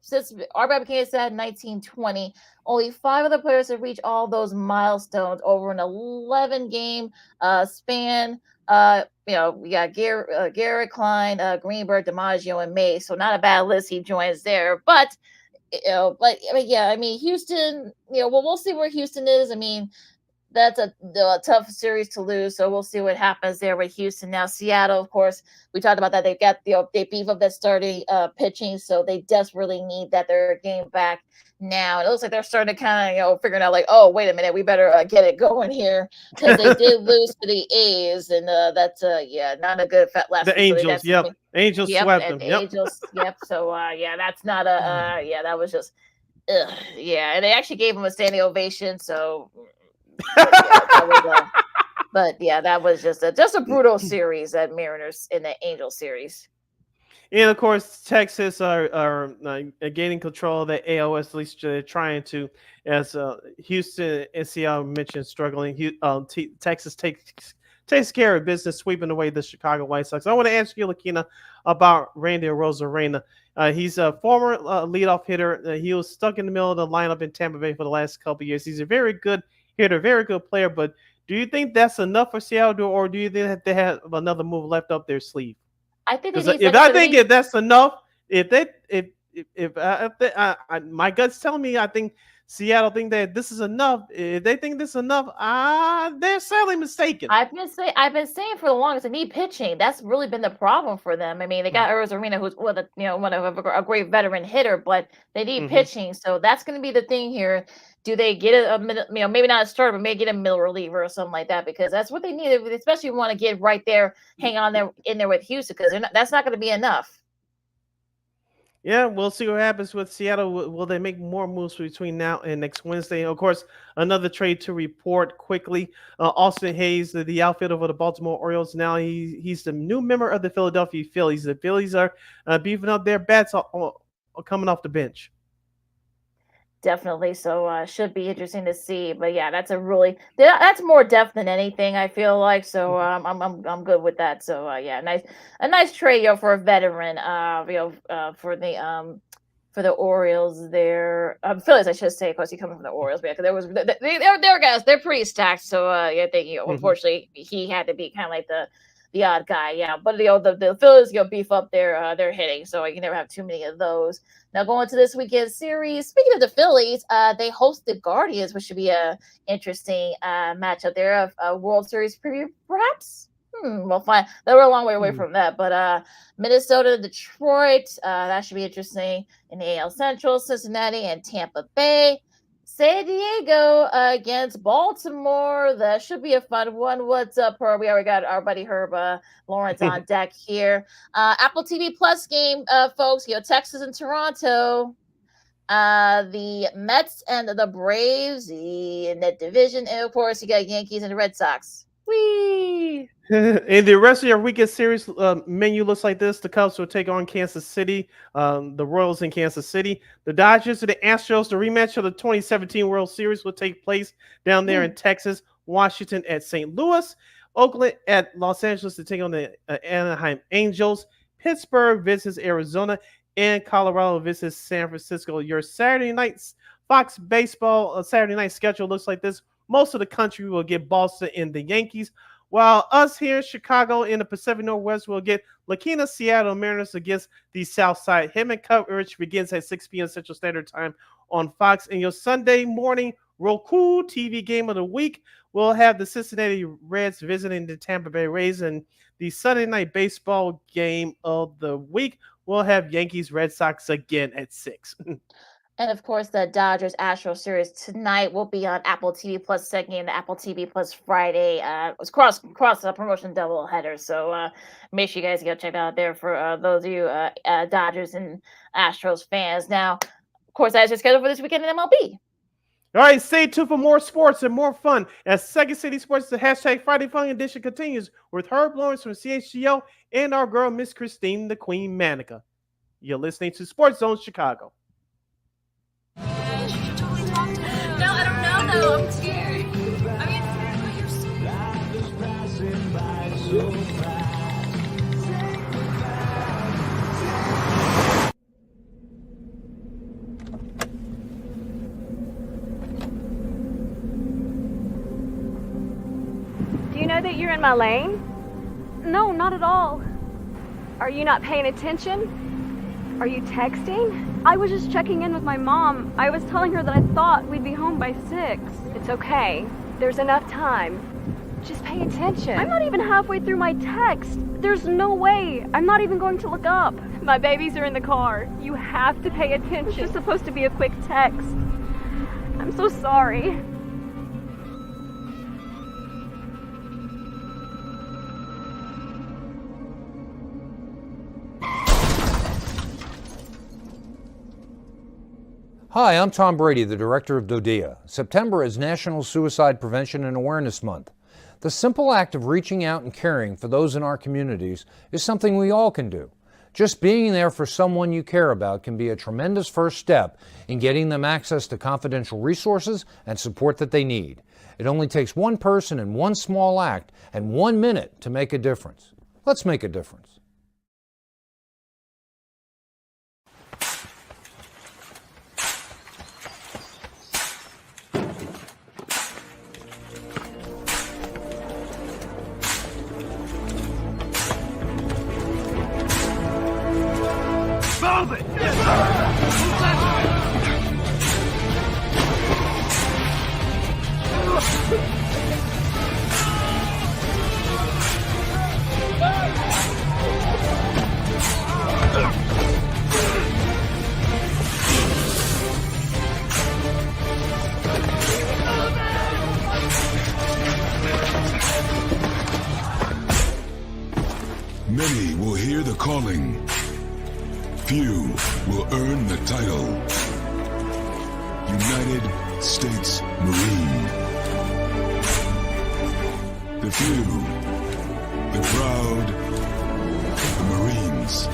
Since RBI became set in 1920, only 5 other players have reached all those milestones over an 11-game span. We got Garrett, Klein, Greenberg, DiMaggio, and May. So not a bad list he joins there, but. Houston, we'll see where Houston is. I mean, that's a tough series to lose, so we'll see what happens there with Houston. Now, Seattle, of course, we talked about that. They've got they beef up that starting pitching, so they desperately need their game back now. It looks like they're starting to kind of, figuring out like, oh, wait a minute, we better get it going here, because they did lose to the A's, and that's not a good last. The Angels, Angels swept them. Angels, So that's not a that was just and they actually gave him a standing ovation. So that was just a brutal series at Mariners in the Angel series. And of course, Texas are gaining control of the AOS. At least they're trying to, as Houston and Seattle mentioned, struggling. Texas takes care of business, sweeping away the Chicago White Sox. I want to ask you, Lakina, about Randy Arozarena. He's a former leadoff hitter. He was stuck in the middle of the lineup in Tampa Bay for the last couple of years. He's a very good hitter, very good player. But do you think that's enough for Seattle, or do you think that they have another move left up their sleeve? I think If that's enough, my gut's telling me I think Seattle think that this is enough. If they think this is enough, they're sadly mistaken. I've been saying for the longest they need pitching. That's really been the problem for them. I mean, they got Arozarena, who's one of a great veteran hitter, but they need pitching. So that's going to be the thing here. Do they get a minute, maybe not a starter, but maybe get a middle reliever or something like that, because that's what they need, especially if you want to get right there, hang on there in there with Houston, because that's not going to be enough. Yeah, we'll see what happens with Seattle. Will they make more moves between now and next Wednesday? Of course, another trade to report quickly. Austin Hayes, the outfielder for the Baltimore Orioles. Now he's the new member of the Philadelphia Phillies. The Phillies are beefing up their bats coming off the bench. Definitely. So should be interesting to see. But yeah, that's more depth than anything, I feel like. So I'm good with that. So yeah, a nice trade, for a veteran. For the Orioles there. Phillies, I should say, of course, he coming from the Orioles, but yeah, they're guys, they're pretty stacked. So unfortunately he had to be kind of like the odd guy, yeah. But the Phillies beef up their hitting, so you can never have too many of those. Now going to this weekend series. Speaking of the Phillies, they host the Guardians, which should be a interesting matchup there. A World Series preview, perhaps. We'll find. They were a long way away from that, but Minnesota, Detroit, that should be interesting. In the AL Central, Cincinnati and Tampa Bay. San Diego against Baltimore. That should be a fun one. What's up, Herb? We already got our buddy Herb Lawrence on deck here. Apple TV Plus game, folks. Texas and Toronto. The Mets and the Braves in that division. And, of course, you got Yankees and the Red Sox. Whee! And the rest of your weekend series menu looks like this. The Cubs will take on Kansas City, the Royals in Kansas City. The Dodgers and the Astros, the rematch of the 2017 World Series will take place down there in Texas. Washington at St. Louis. Oakland at Los Angeles to take on the Anaheim Angels. Pittsburgh visits Arizona. And Colorado visits San Francisco. Your Saturday night's Fox Baseball Saturday night schedule looks like this. Most of the country will get Boston and the Yankees, while us here in Chicago in the Pacific Northwest will get Lakina Seattle Mariners against the South Side. Hitman coverage begins at 6 p.m. Central Standard Time on Fox. And your Sunday morning Roku TV game of the week will have the Cincinnati Reds visiting the Tampa Bay Rays, and the Sunday night baseball game of the week will have Yankees Red Sox again at 6. And of course, the Dodgers Astros series tonight will be on Apple TV Plus second game, the Apple TV Plus Friday. It's cross promotion double header. So make sure you guys go check that out there for those of you Dodgers and Astros fans. Now, of course, that's your schedule for this weekend in MLB. All right, stay tuned for more sports and more fun as Second City Sports, the hashtag Friday Fun Edition continues with Herb Lawrence from CHGO and our girl, Miss Christine, the Queen Manika. You're listening to Sports Zone Chicago. No, I don't know though. I'm scared. I mean, you're Do you know that you're in my lane? No, not at all. Are you not paying attention? Are you texting? I was just checking in with my mom. I was telling her that I thought we'd be home by 6. It's okay. There's enough time. Just pay attention. I'm not even halfway through my text. There's no way. I'm not even going to look up. My babies are in the car. You have to pay attention. It's just supposed to be a quick text. I'm so sorry. Hi, I'm Tom Brady, the director of DODEA. September is National Suicide Prevention and Awareness Month. The simple act of reaching out and caring for those in our communities is something we all can do. Just being there for someone you care about can be a tremendous first step in getting them access to confidential resources and support that they need. It only takes one person and one small act and 1 minute to make a difference. Let's make a difference. Move it! Many will hear the calling. Few will earn the title. United States Marine. The few, the proud, the Marines.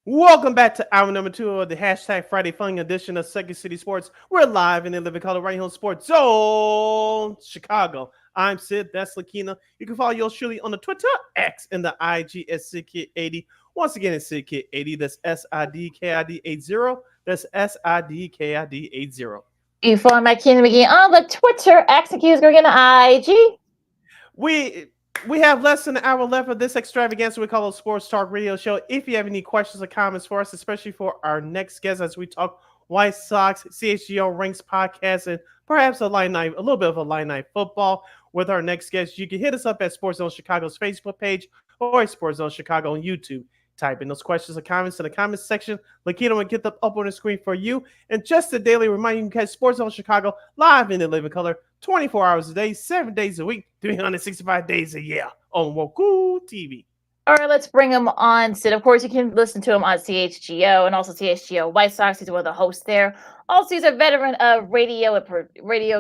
Welcome back to hour number 2 of the hashtag Friday Fun edition of Second City Sports. We're live in the living color right here on Sports Zone Chicago. I'm Sid. That's Lakina. You can follow yours truly on the Twitter, X, and the IG at SidKid80. Once again, it's SidKid80. That's SIDKID80. That's SIDKID80. You can follow my Kingdom again on the Twitter, X, and Q's going on the IG. We have less than an hour left of this extravaganza we call a Sports Talk Radio Show. If you have any questions or comments for us, especially for our next guest as we talk White Sox, CHGO Ranks podcast, and perhaps a little bit of a line night football with our next guest, you can hit us up at Sports Zone Chicago's Facebook page or Sports Zone Chicago on YouTube. Type in those questions or comments in the comments section. Lakina will get them up on the screen for you. And just a daily reminder, you can catch Sports Zone Chicago live in the living color 24 hours a day, 7 days a week, 365 days a year on Roku TV. All right, let's bring him on, Sid. Of course, you can listen to him on CHGO and also CHGO White Sox. He's one of the hosts there. Also, he's a veteran of radio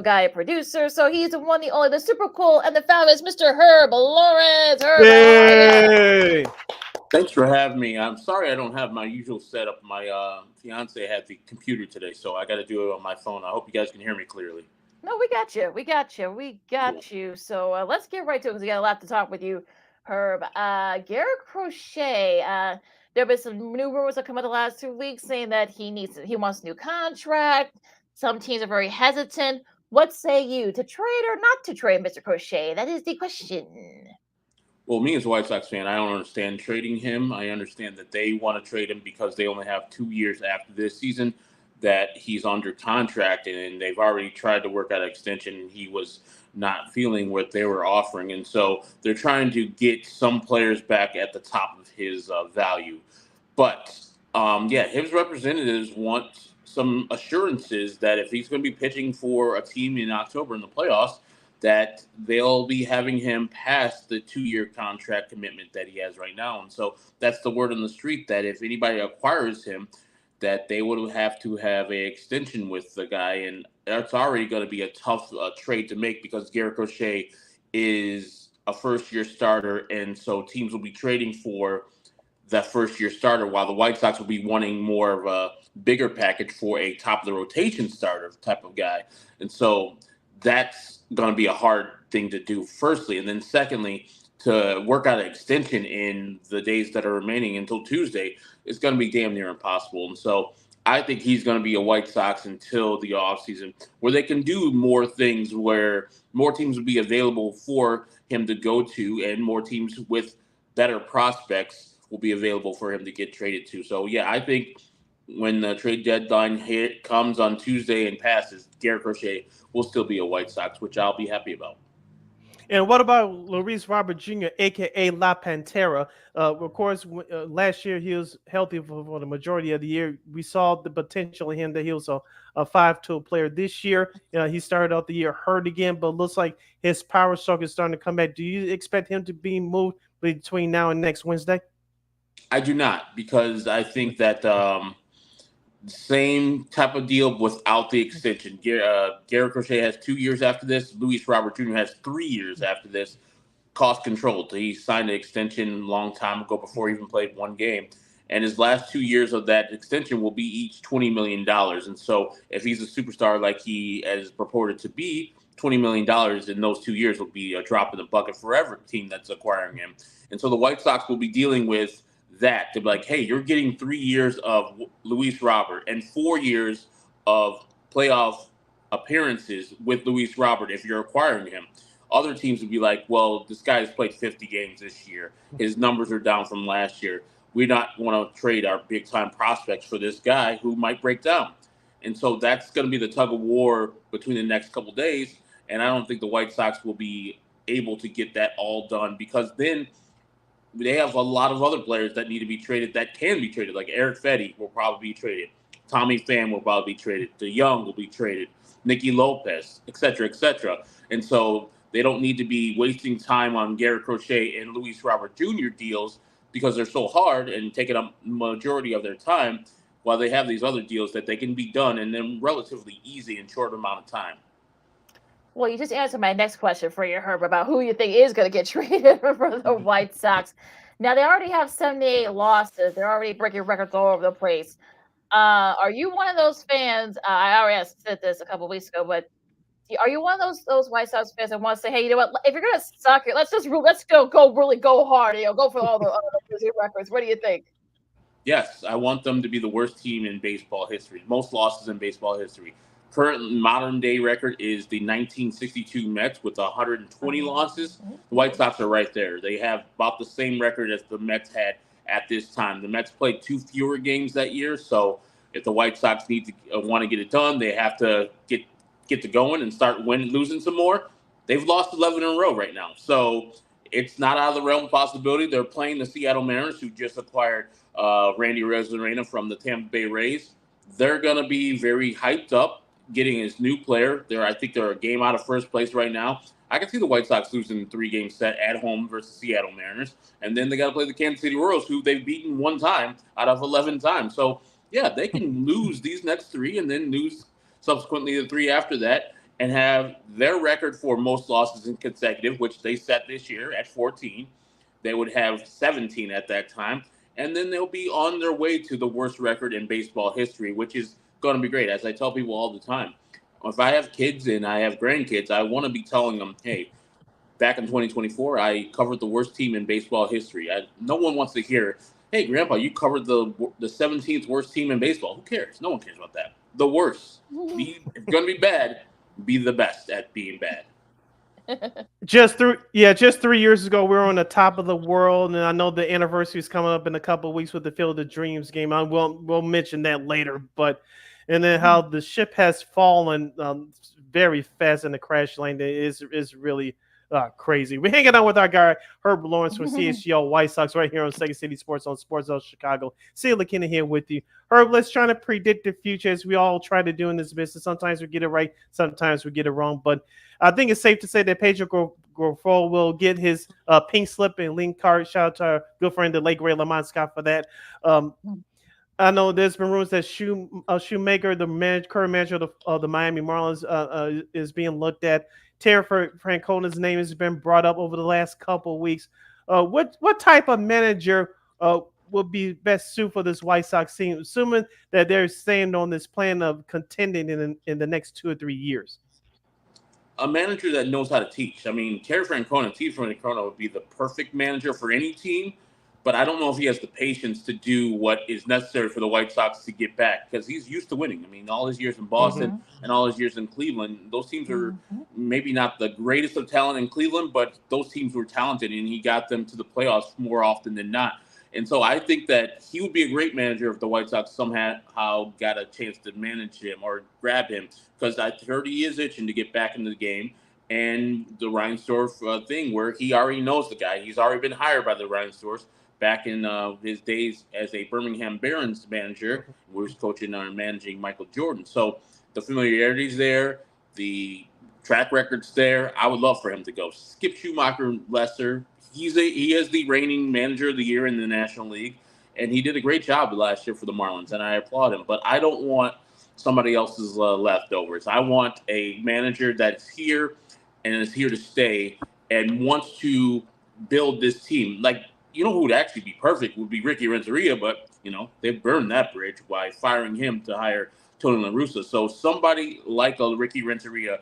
guy, and producer. So he's the one, the only, the super cool and the fabulous Mr. Herb Lawrence. Hey! Thanks for having me. I'm sorry I don't have my usual setup. My fiance had the computer today, so I got to do it on my phone. I hope you guys can hear me clearly. No, we got you. We got you. So let's get right to it because we got a lot to talk with you, Herb. Garrett Crochet. There have been some new rumors that come out the last 2 weeks saying that he wants a new contract. Some teams are very hesitant. What say you, to trade or not to trade Mr. Crochet? That is the question. Well, me as a White Sox fan, I don't understand trading him. I understand that they want to trade him because they only have 2 years after this season that he's under contract, and they've already tried to work out an extension, and he was not feeling what they were offering. And so they're trying to get some players back at the top of his value. But, his representatives want some assurances that if he's going to be pitching for a team in October in the playoffs, that they'll be having him pass the 2-year contract commitment that he has right now. And so that's the word on the street, that if anybody acquires him, that they would have to have an extension with the guy. And that's already going to be a tough trade to make because Garrett Crochet is a first-year starter. And so teams will be trading for that first-year starter while the White Sox will be wanting more of a bigger package for a top-of-the-rotation starter type of guy. And so that's going to be a hard thing to do, firstly. And then secondly, to work out an extension in the days that are remaining until Tuesday is going to be damn near impossible. And so I think he's going to be a White Sox until the offseason, where they can do more things, where more teams will be available for him to go to, and more teams with better prospects will be available for him to get traded to. So, yeah, I think when the trade deadline comes on Tuesday and passes, Garrett Crochet will still be a White Sox, which I'll be happy about. And what about Luis Robert Jr., a.k.a. La Pantera? Of course, last year he was healthy for the majority of the year. We saw the potential in him that he was a 5-tool player. This year, he started out the year hurt again, but looks like his power stroke is starting to come back. Do you expect him to be moved between now and next Wednesday? I do not, because I think that same type of deal without the extension. Garrett Crochet has 2 years after this. Luis Robert Jr. has 3 years after this. Cost controlled. He signed an extension a long time ago before he even played one game. And his last 2 years of that extension will be each $20 million. And so if he's a superstar like he is purported to be, $20 million in those 2 years will be a drop in the bucket for every team that's acquiring him. And so the White Sox will be dealing with that to be like, hey, you're getting 3 years of Luis Robert and 4 years of playoff appearances with Luis Robert if you're acquiring him. Other teams would be like, well, this guy has played 50 games this year. His numbers are down from last year. We not want to trade our big-time prospects for this guy who might break down. And so that's going to be the tug of war between the next couple of days, and I don't think the White Sox will be able to get that all done, because then they have a lot of other players that need to be traded that can be traded. Like Eric Fetty will probably be traded. Tommy Pham will probably be traded. DeYoung will be traded. Nicky Lopez, et cetera, et cetera. And so they don't need to be wasting time on Garrett Crochet and Luis Robert Jr. deals because they're so hard and taking up majority of their time, while they have these other deals that they can be done and then relatively easy in short amount of time. Well, you just answered my next question for you, Herb, about who you think is going to get traded for the White Sox. Now, they already have 78 losses. They're already breaking records all over the place. Are you one of those fans? I already said this a couple weeks ago, but are you one of those White Sox fans that want to say, hey, you know what? If you're going to suck it, let's go hard. Go for all the records. What do you think? Yes, I want them to be the worst team in baseball history. Most losses in baseball history. Current modern day record is the 1962 Mets with 120 losses. The White Sox are right there. They have about the same record as the Mets had at this time. The Mets played 2 fewer games that year, so if the White Sox want to get it done, they have to get to going and start losing some more. They've lost 11 in a row right now, so it's not out of the realm of possibility. They're playing the Seattle Mariners, who just acquired Randy Arozarena from the Tampa Bay Rays. They're going to be very hyped up getting his new player. I think they're a game out of first place right now. I can see the White Sox losing a 3-game set at home versus Seattle Mariners. And then they got to play the Kansas City Royals, who they've beaten 1 time out of 11 times. So, yeah, they can lose these next 3 and then lose subsequently the 3 after that and have their record for most losses in consecutive, which they set this year at 14. They would have 17 at that time. And then they'll be on their way to the worst record in baseball history, which is going to be great. As I tell people all the time, if I have kids and I have grandkids, I want to be telling them, hey, back in 2024, I covered the worst team in baseball history. No one wants to hear, hey, Grandpa, you covered the 17th worst team in baseball. Who cares? No one cares about that. The worst. If you're going to be bad, be the best at being bad. Just 3 years ago, we were on the top of the world, and I know the anniversary is coming up in a couple of weeks with the Field of Dreams game. We'll mention that later, and then how the ship has fallen very fast in the crash lane is really crazy. We're hanging out with our guy Herb Lawrence from CHGO White Sox right here on Second City Sports on Sports Zone Chicago. Celia McKinnon here with you. Herb, let's try to predict the future as we all try to do in this business. Sometimes we get it right, sometimes we get it wrong, but I think it's safe to say that Pedro Grifol will get his pink slip and link card. Shout out to our good friend, the late great Lamont Scott, for that. I know there's been rumors that Shoemaker, the current manager of the Miami Marlins, is being looked at. Terry Francona's name has been brought up over the last couple of weeks. What type of manager would be best suited for this White Sox team, assuming that they're staying on this plan of contending in the next 2 or 3 years? A manager that knows how to teach. I mean, Terry Francona would be the perfect manager for any team, but I don't know if he has the patience to do what is necessary for the White Sox to get back, because he's used to winning. I mean, all his years in Boston and all his years in Cleveland, those teams are maybe not the greatest of talent in Cleveland, but those teams were talented, and he got them to the playoffs more often than not. And so I think that he would be a great manager if the White Sox somehow got a chance to manage him or grab him, because I heard he is itching to get back into the game. And the Reinsdorf thing, where he already knows the guy. He's already been hired by the Reinsdorfs back in his days as a Birmingham Barons manager, where he was coaching and managing Michael Jordan. So the familiarity's there, the track record's there. I would love for him to go. Skip Schumacher, lesser. He is the reigning manager of the year in the National League, and he did a great job last year for the Marlins, and I applaud him. But I don't want somebody else's leftovers. I want a manager that's here and is here to stay and wants to build this team. Like, you know who would actually be perfect would be Ricky Renteria, but, they've burned that bridge by firing him to hire Tony La Russa. So somebody like a Ricky Renteria,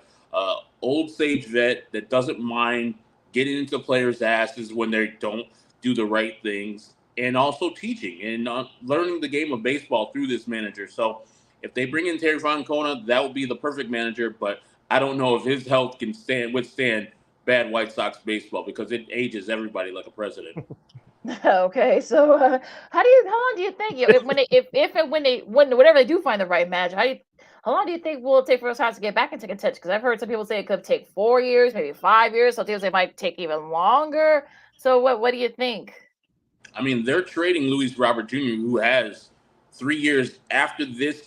old sage vet that doesn't mind getting into players' asses when they don't do the right things, and also teaching and learning the game of baseball through this manager. So if they bring in Terry Francona, that would be the perfect manager, but I don't know if his health can withstand bad White Sox baseball, because it ages everybody like a president. Okay, so how long do you think whenever they do find the right manager, how long do you think will it take for us to get back into contention? Because I've heard some people say it could take 4 years, maybe 5 years. Some people say it might take even longer. So what do you think? I mean, they're trading Luis Robert Jr., who has 3 years after this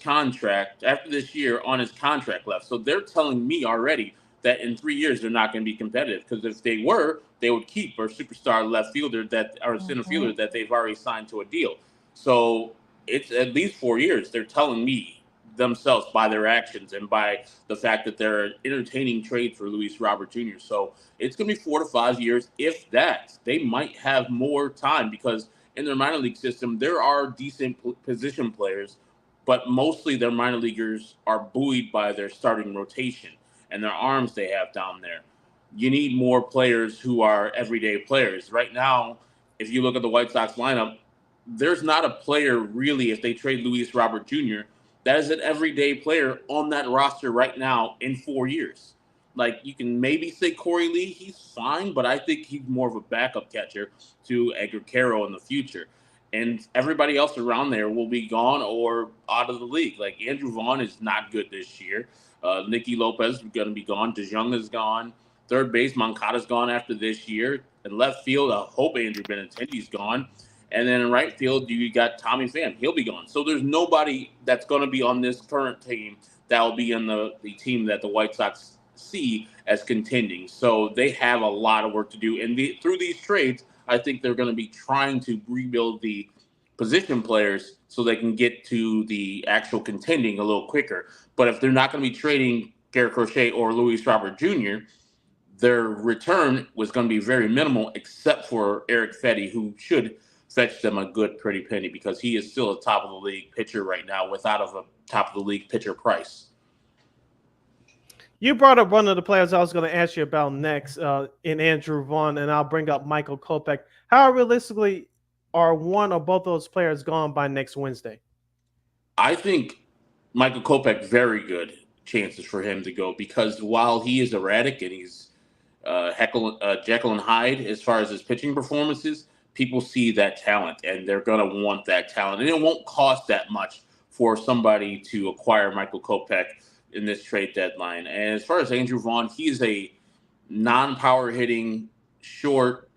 year on his contract left. So they're telling me already that in 3 years they're not going to be competitive, because if they were, they would keep a superstar left fielder center fielder that they've already signed to a deal. So it's at least 4 years. They're telling me themselves by their actions and by the fact that they're entertaining trade for Luis Robert Jr. So it's going to be 4 to 5 years, if that. They might have more time, because in their minor league system, there are decent position players, but mostly their minor leaguers are buoyed by their starting rotation and their arms they have down there. You need more players who are everyday players. Right now, if you look at the White Sox lineup, there's not a player really, if they trade Luis Robert Jr., that is an everyday player on that roster right now in 4 years. Like, you can maybe say Corey Lee, he's fine, but I think he's more of a backup catcher to Edgar Carroll in the future. And everybody else around there will be gone or out of the league. Like, Andrew Vaughn is not good this year. Nicky Lopez is going to be gone. DeJong is gone. Third base, Moncada's gone after this year. In left field, I hope Andrew Benintendi's gone. And then in right field, you got Tommy Pham. He'll be gone. So there's nobody that's going to be on this current team that will be in the team that the White Sox see as contending. So they have a lot of work to do. And through these trades, I think they're going to be trying to rebuild the position players so they can get to the actual contending a little quicker. But if they're not going to be trading Garrett Crochet or Luis Robert Jr., their return was going to be very minimal, except for Eric Fetty, who should fetch them a good pretty penny, because he is still a top of the league pitcher right now without a top of the league pitcher price. You brought up one of the players I was going to ask you about next in Andrew Vaughn, and I'll bring up Michael Kopech. How realistically are one or both those players gone by next Wednesday? I think Michael Kopech, very good chances for him to go, because while he is erratic and he's Jekyll and Hyde as far as his pitching performances, people see that talent and they're going to want that talent. And it won't cost that much for somebody to acquire Michael Kopech in this trade deadline. And as far as Andrew Vaughn, he's a non-power hitting, short,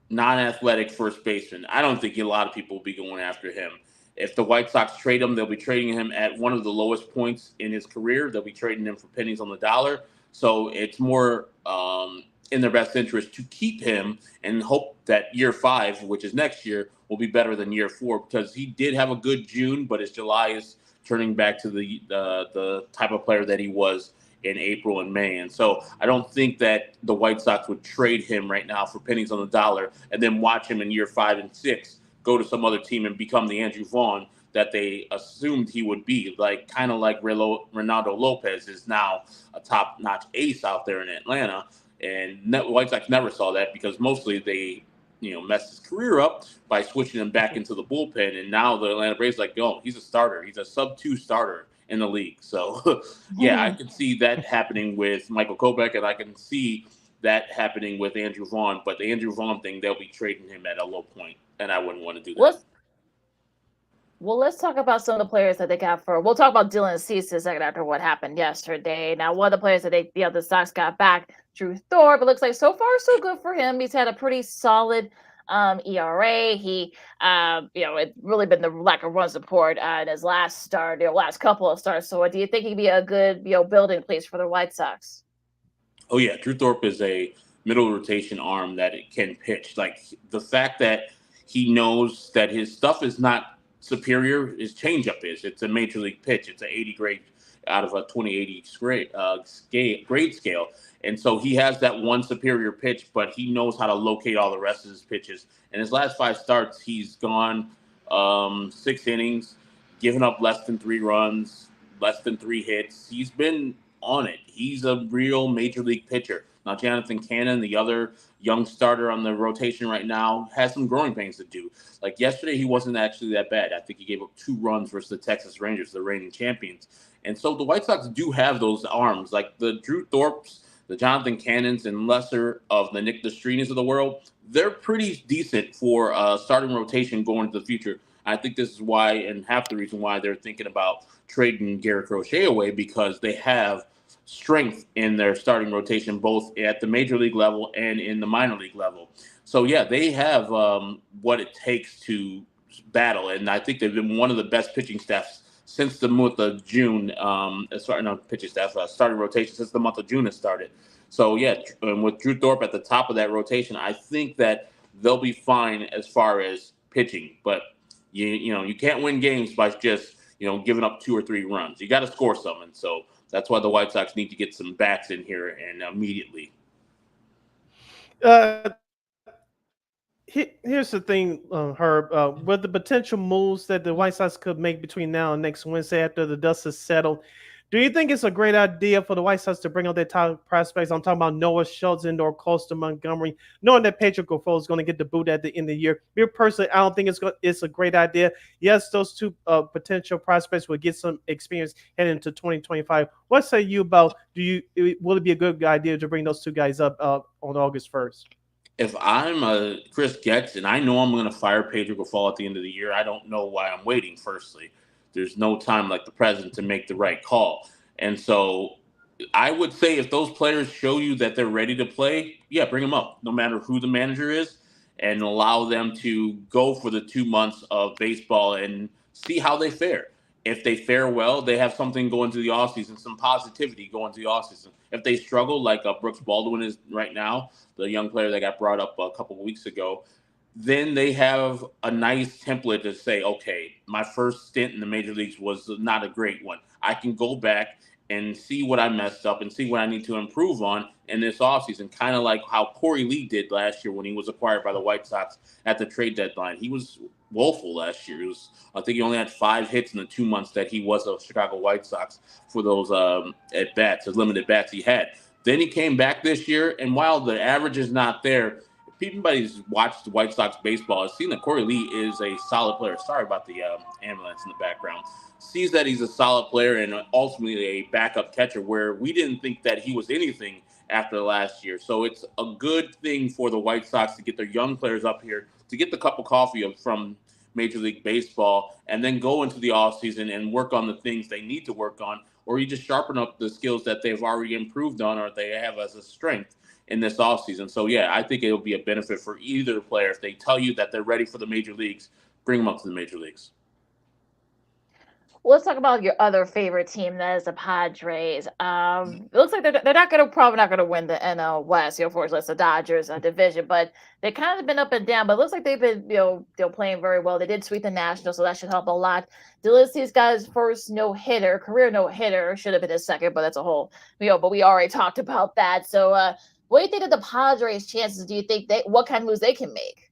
non-athletic first baseman. I don't think a lot of people will be going after him. If the White Sox trade him, they'll be trading him at one of the lowest points in his career. They'll be trading him for pennies on the dollar. So it's more in their best interest to keep him and hope that year 5, which is next year, will be better than year 4, because he did have a good June, but his July is turning back to the type of player that he was in April and May. And so I don't think that the White Sox would trade him right now for pennies on the dollar and then watch him in year 5 and 6 go to some other team and become the Andrew Vaughn that they assumed he would be, kind of like Ronaldo Lopez is now a top-notch ace out there in Atlanta. And White Sox never saw that, because mostly they, messed his career up by switching him back into the bullpen. And now the Atlanta Braves he's a starter. He's a sub-2 starter in the league. So, yeah, I can see that happening with Michael Kopech, and I can see that happening with Andrew Vaughn. But the Andrew Vaughn thing, they'll be trading him at a low point. and I wouldn't want to do that. Let's talk about some of the players that they got for. We'll talk about Dylan Cease a second after what happened yesterday. Now, one of the players that the Sox got back, Drew Thorpe. It looks like so far so good for him. He's had a pretty solid ERA. He, it's really been the lack of run support in his last start, last couple of starts. So, do you think he'd be a good, building place for the White Sox? Oh yeah, Drew Thorpe is a middle rotation arm that it can pitch. Like the fact that he knows that his stuff is not superior, his changeup is. It's a major league pitch. It's an 80 grade out of a 2080 grade scale. And so he has that one superior pitch, but he knows how to locate all the rest of his pitches. In his last 5 starts, he's gone 6 innings, given up less than 3 runs, less than 3 hits. He's been on it. He's a real major league pitcher. Now, Jonathan Cannon, the other young starter on the rotation right now, has some growing pains to do. Like yesterday, he wasn't actually that bad. I think he gave up 2 runs versus the Texas Rangers, the reigning champions. And so the White Sox do have those arms, like the Drew Thorpes, the Jonathan Cannons, and lesser of the Nick Destrinas of the world. They're pretty decent for starting rotation going into the future. I think this is why, and half the reason why they're thinking about trading Garrett Crochet away, because they have strength in their starting rotation, both at the major league level and in the minor league level. So yeah, they have what it takes to battle, and I think they've been one of the best pitching staffs since the month of June. Starting rotation since the month of June has started. So yeah, and with Drew Thorpe at the top of that rotation, I think that they'll be fine as far as pitching. But you can't win games by just giving up 2 or 3 runs. You got to score some, and so that's why the White Sox need to get some bats in here and immediately. Here's the thing, Herb. With the potential moves that the White Sox could make between now and next Wednesday after the dust has settled, do you think it's a great idea for the White Sox to bring out their top prospects? I'm talking about Noah Schultz and or Costa Montgomery, knowing that Pedro Grifol is going to get the boot at the end of the year. Me personally, I don't think it's a great idea. Yes, those 2 potential prospects will get some experience heading into 2025. What say you about? Will it be a good idea to bring those 2 guys up on August 1st? If I'm Chris Getz and I know I'm going to fire Pedro Grifol at the end of the year, I don't know why I'm waiting. Firstly, there's no time like the present to make the right call. And so I would say if those players show you that they're ready to play, yeah, bring them up, no matter who the manager is, and allow them to go for the 2 months of baseball and see how they fare. If they fare well, they have something going to the offseason, some positivity going to the offseason. If they struggle, like Brooks Baldwin is right now, the young player that got brought up a couple of weeks ago, then they have a nice template to say, okay, my first stint in the major leagues was not a great one. I can go back and see what I messed up and see what I need to improve on in this offseason, kind of like how Corey Lee did last year when he was acquired by the White Sox at the trade deadline. He was woeful last year. I think he only had 5 hits in the 2 months that he was a Chicago White Sox for those at-bats, those limited bats he had. Then he came back this year, and while the average is not there, if anybody's watched White Sox baseball has seen that Corey Lee is a solid player. Sorry about the ambulance in the background. Sees that he's a solid player and ultimately a backup catcher, where we didn't think that he was anything after last year. So it's a good thing for the White Sox to get their young players up here, to get the cup of coffee from Major League Baseball, and then go into the offseason and work on the things they need to work on, or you just sharpen up the skills that they've already improved on or they have as a strength in this offseason. So, yeah, I think it'll be a benefit for either player. If they tell you that they're ready for the major leagues, bring them up to the major leagues. Let's talk about your other favorite team, that is the Padres. It looks like they're probably not gonna win the NL West. Of course, it's the Dodgers division, but they kind of been up and down. But it looks like they've been playing very well. They did sweep the Nationals, so that should help a lot. Delici's guy's first career no hitter, should have been his second, but that's a whole But we already talked about that. So, what do you think of the Padres' chances? Do you think what kind of moves they can make?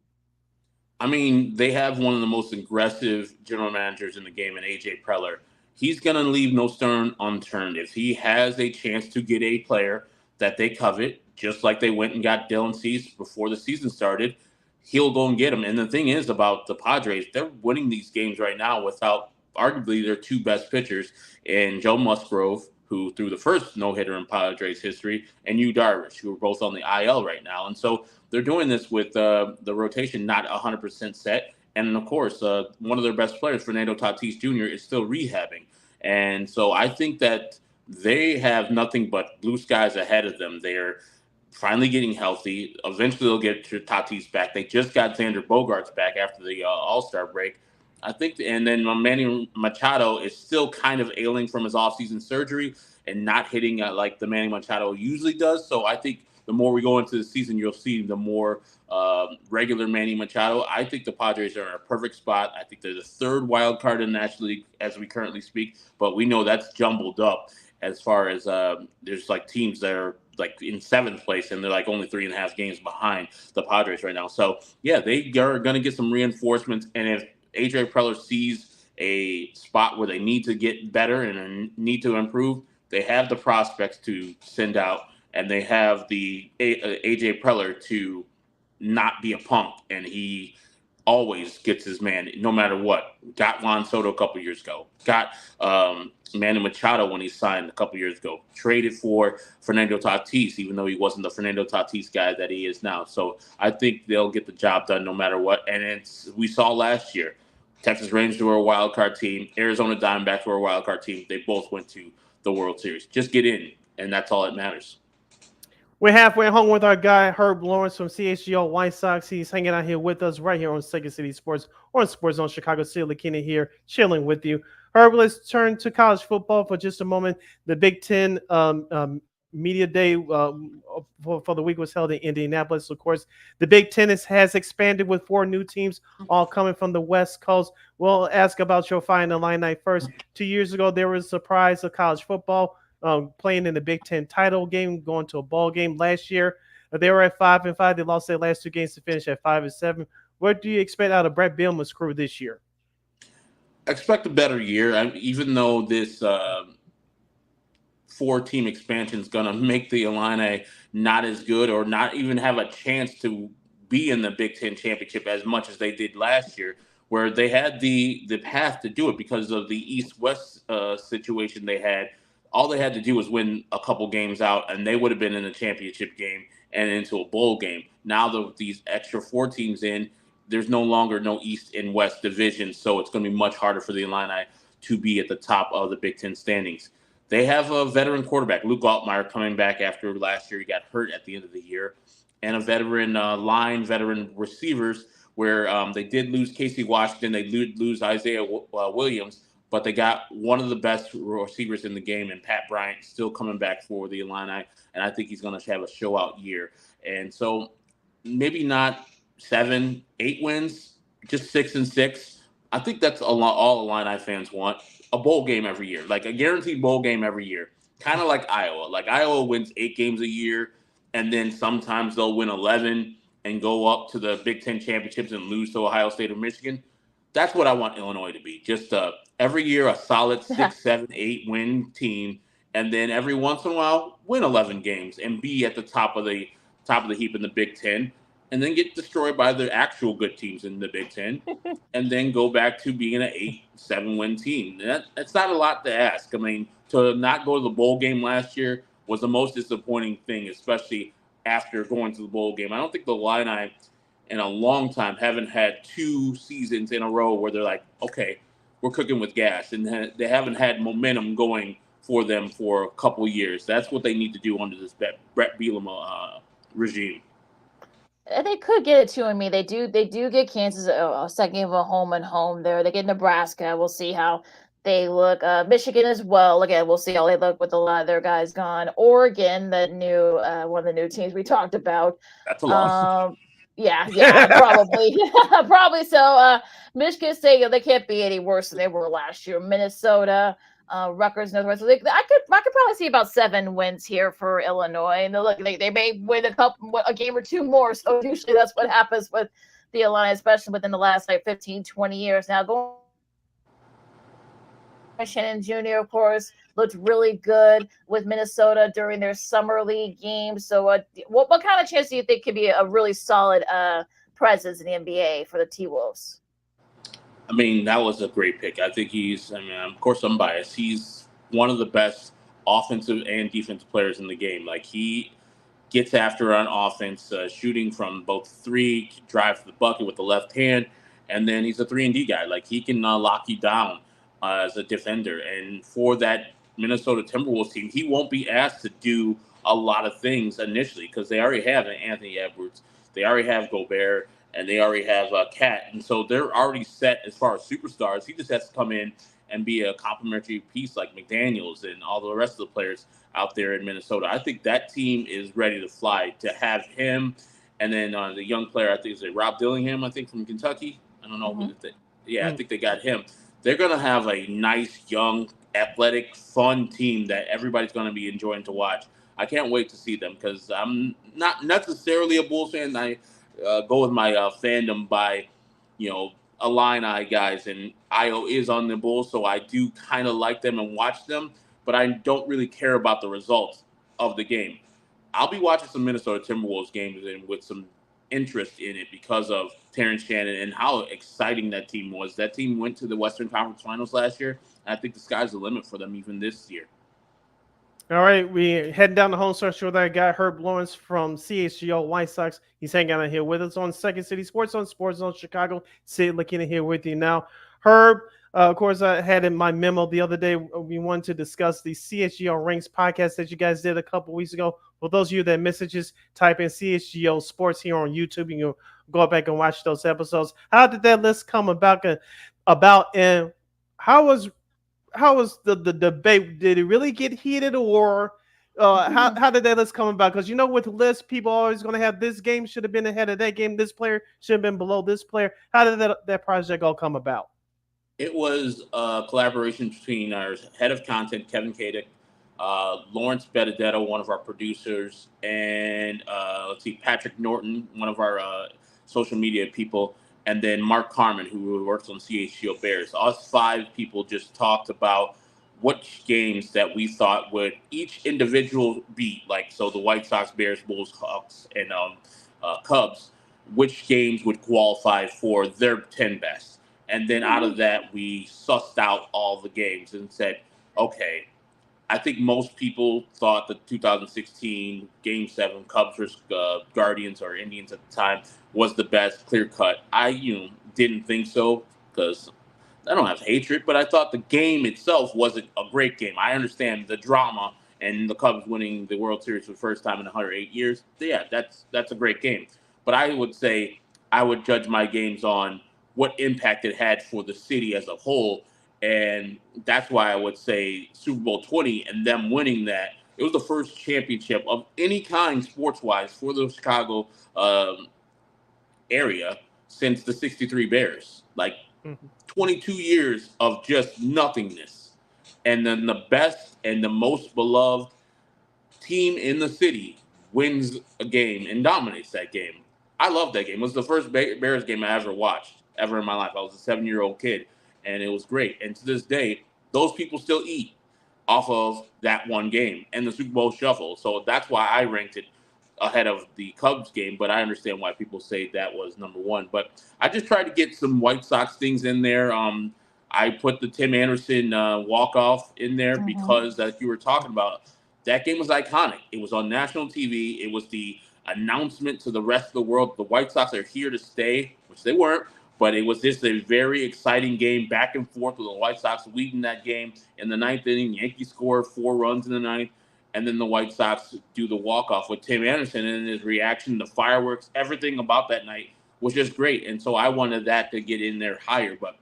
I mean, they have one of the most aggressive general managers in the game in AJ Preller. He's going to leave no stone unturned. If he has a chance to get a player that they covet, just like they went and got Dylan Cease before the season started, he'll go and get him. And the thing is about the Padres, they're winning these games right now without arguably their 2 best pitchers in Joe Musgrove who threw the first no-hitter in Padres history, and Yu Darvish, who are both on the IL right now. And so they're doing this with the rotation not 100% set. And, of course, one of their best players, Fernando Tatis Jr., is still rehabbing. And so I think that they have nothing but blue skies ahead of them. They're finally getting healthy. Eventually they'll get Tatis back. They just got Xander Bogaerts back after the All-Star break. I think, and then Manny Machado is still kind of ailing from his offseason surgery and not hitting like the Manny Machado usually does. So I think the more we go into the season, you'll see the more regular Manny Machado. I think the Padres are in a perfect spot. I think they're the third wild card in the National League as we currently speak, but we know that's jumbled up as far as there's like teams that are like in 7th place and they're like only 3.5 games behind the Padres right now. So yeah, they are going to get some reinforcements, and if AJ Preller sees a spot where they need to get better and need to improve, they have the prospects to send out, and they have the AJ Preller to not be a punk, and he always gets his man no matter what. Got Juan Soto a couple years ago. Got Manny Machado when he signed a couple years ago. Traded for Fernando Tatis, even though he wasn't the Fernando Tatis guy that he is now. So I think they'll get the job done no matter what. And we saw last year, Texas Rangers were a wild card team. Arizona Diamondbacks were a wild card team. They both went to the World Series. Just get in, and that's all that matters. We're halfway home with our guy, Herb Lawrence from CHGO White Sox. He's hanging out here with us right here on Second City Sports or on Sports Zone Chicago City. Lakina here, chilling with you. Herb, let's turn to college football for just a moment. The Big Ten Media Day for the week was held in Indianapolis. Of course, the Big Ten has expanded with 4 new teams, all coming from the West Coast. We'll ask about your Fighting Illini first. 2 years ago, there was a surprise of college football. Playing in the Big Ten title game, going to a bowl game last year. They were at 5-5. They lost their last 2 games to finish at 5-7. What do you expect out of Brett Bielema's crew this year? I expect a better year, even though this 4-team expansion is going to make the Illini not as good or not even have a chance to be in the Big Ten championship as much as they did last year, where they had the path to do it because of the East-West situation they had. All they had to do was win a couple games out, and they would have been in the championship game and into a bowl game. Now that these extra 4 teams in, there's no longer no East and West division, so it's going to be much harder for the Illini to be at the top of the Big Ten standings. They have a veteran quarterback, Luke Altmaier, coming back after last year. He got hurt at the end of the year. And a veteran veteran receivers, where they did lose Casey Washington. They lose Isaiah Williams. But they got one of the best receivers in the game, and Pat Bryant still coming back for the Illini, and I think he's going to have a show-out year. And so maybe not 7, 8 wins, just 6-6. I think that's all Illini fans want, a bowl game every year, like a guaranteed bowl game every year, kind of like Iowa. Like Iowa wins 8 games a year, and then sometimes they'll win 11 and go up to the Big Ten championships and lose to Ohio State or Michigan. That's what I want Illinois to be. Just every year a solid 6, 7, 8 win team, and then every once in a while win 11 games and be at the top of the heap in the Big Ten, and then get destroyed by the actual good teams in the Big Ten, and then go back to being an 8, 7 win team. That's not a lot to ask. I mean, to not go to the bowl game last year was the most disappointing thing, especially after going to the bowl game. I don't think the Illini in a long time haven't had 2 seasons in a row where they're like, okay, we're cooking with gas, and they haven't had momentum going for them for a couple years. That's what they need to do under this Brett Bielema regime. And they could get it too. I mean, they do get Kansas a second game of a home and home there. They get Nebraska. We'll see how they look. Michigan as well. Again, we'll see how they look with a lot of their guys gone. Oregon, the new one of the new teams we talked about. That's a loss. Yeah, probably. Probably so. Michigan State, they can't be any worse than they were last year. Minnesota, Rutgers, Northwest. So I could probably see about 7 wins here for Illinois. And look, they may win a game or 2 more. So usually that's what happens with the Illini, especially within the last 15, 20 years. Now going Shannon Jr., of course, looked really good with Minnesota during their summer league games. So what kind of chance do you think could be a really solid presence in the NBA for the T-Wolves? I mean, that was a great pick. I think of course I'm biased. He's one of the best offensive and defensive players in the game. Like, he gets after on offense, shooting from both three, drives to the bucket with the left hand, and then he's a 3-and-D guy. Like, he can lock you down as a defender. And for that Minnesota Timberwolves team, he won't be asked to do a lot of things initially because they already have Anthony Edwards, they already have Gobert, and they already have Cat. And so they're already set as far as superstars. He just has to come in and be a complimentary piece like McDaniels and all the rest of the players out there in Minnesota. I think that team is ready to fly to have him. And then the young player, I think, is Rob Dillingham, I think, from Kentucky. I don't know. I think they got him. They're going to have a nice, young, athletic, fun team that everybody's going to be enjoying to watch. I can't wait to see them because I'm not necessarily a Bulls fan. I go with my fandom by, Illini guys, and Io is on the Bulls, so I do kind of like them and watch them, but I don't really care about the results of the game. I'll be watching some Minnesota Timberwolves games and with some interest in it because of Terrence Shannon and how exciting that team was. That team went to the Western Conference Finals last year, and I think the sky's the limit for them even this year. All right, we heading down the home stretch with our guy Herb Lawrence from CHGO White Sox. He's hanging out here with us on Second City Sports on Sports Zone Chicago. Sid Lakina here with you now. Herb, of course, I had in my memo the other day, we wanted to discuss the CHGO Ranks podcast that you guys did a couple weeks ago. For those of you that missed it, just type in CHGO Sports here on YouTube and you'll go back and watch those episodes. How did that list come about and how was the debate? Did it really get heated, or how did that list come about? Because with lists, people are always going to have this game should have been ahead of that game. This player should have been below this player. How did that project all come about? It was a collaboration between our head of content, Kevin Kadick, Lawrence Benedetto, one of our producers, and Patrick Norton, one of our social media people, and then Mark Carmen, who works on CHGO Bears. Us 5 people just talked about which games that we thought would each individual beat, so the White Sox, Bears, Bulls, Hawks, and Cubs, which games would qualify for their 10 best. And then out of that, we sussed out all the games and said, okay, I think most people thought the 2016 Game 7 Cubs versus Guardians or Indians at the time was the best, clear cut. I didn't think so because I don't have hatred, but I thought the game itself wasn't a great game. I understand the drama and the Cubs winning the World Series for the first time in 108 years. Yeah, that's a great game. But I would say I would judge my games on what impact it had for the city as a whole. And that's why I would say Super Bowl 20 and them winning that, it was the first championship of any kind sports-wise for the Chicago area since the 63 Bears. 22 years of just nothingness. And then the best and the most beloved team in the city wins a game and dominates that game. I love that game. It was the first Bears game I ever watched, ever in my life. I was a 7-year-old kid, and it was great. And to this day, those people still eat off of that one game and the Super Bowl shuffle. So that's why I ranked it ahead of the Cubs game, but I understand why people say that was number one. But I just tried to get some White Sox things in there. I put the Tim Anderson walk-off in there because, as you were talking about, that game was iconic. It was on national TV. It was the announcement to the rest of the world. The White Sox are here to stay, which they weren't, but it was just a very exciting game, back and forth with the White Sox leading that game. In the 9th inning, Yankees scored 4 runs in the 9th, and then the White Sox do the walk-off with Tim Anderson, and his reaction, the fireworks, everything about that night was just great. And so I wanted that to get in there higher. But,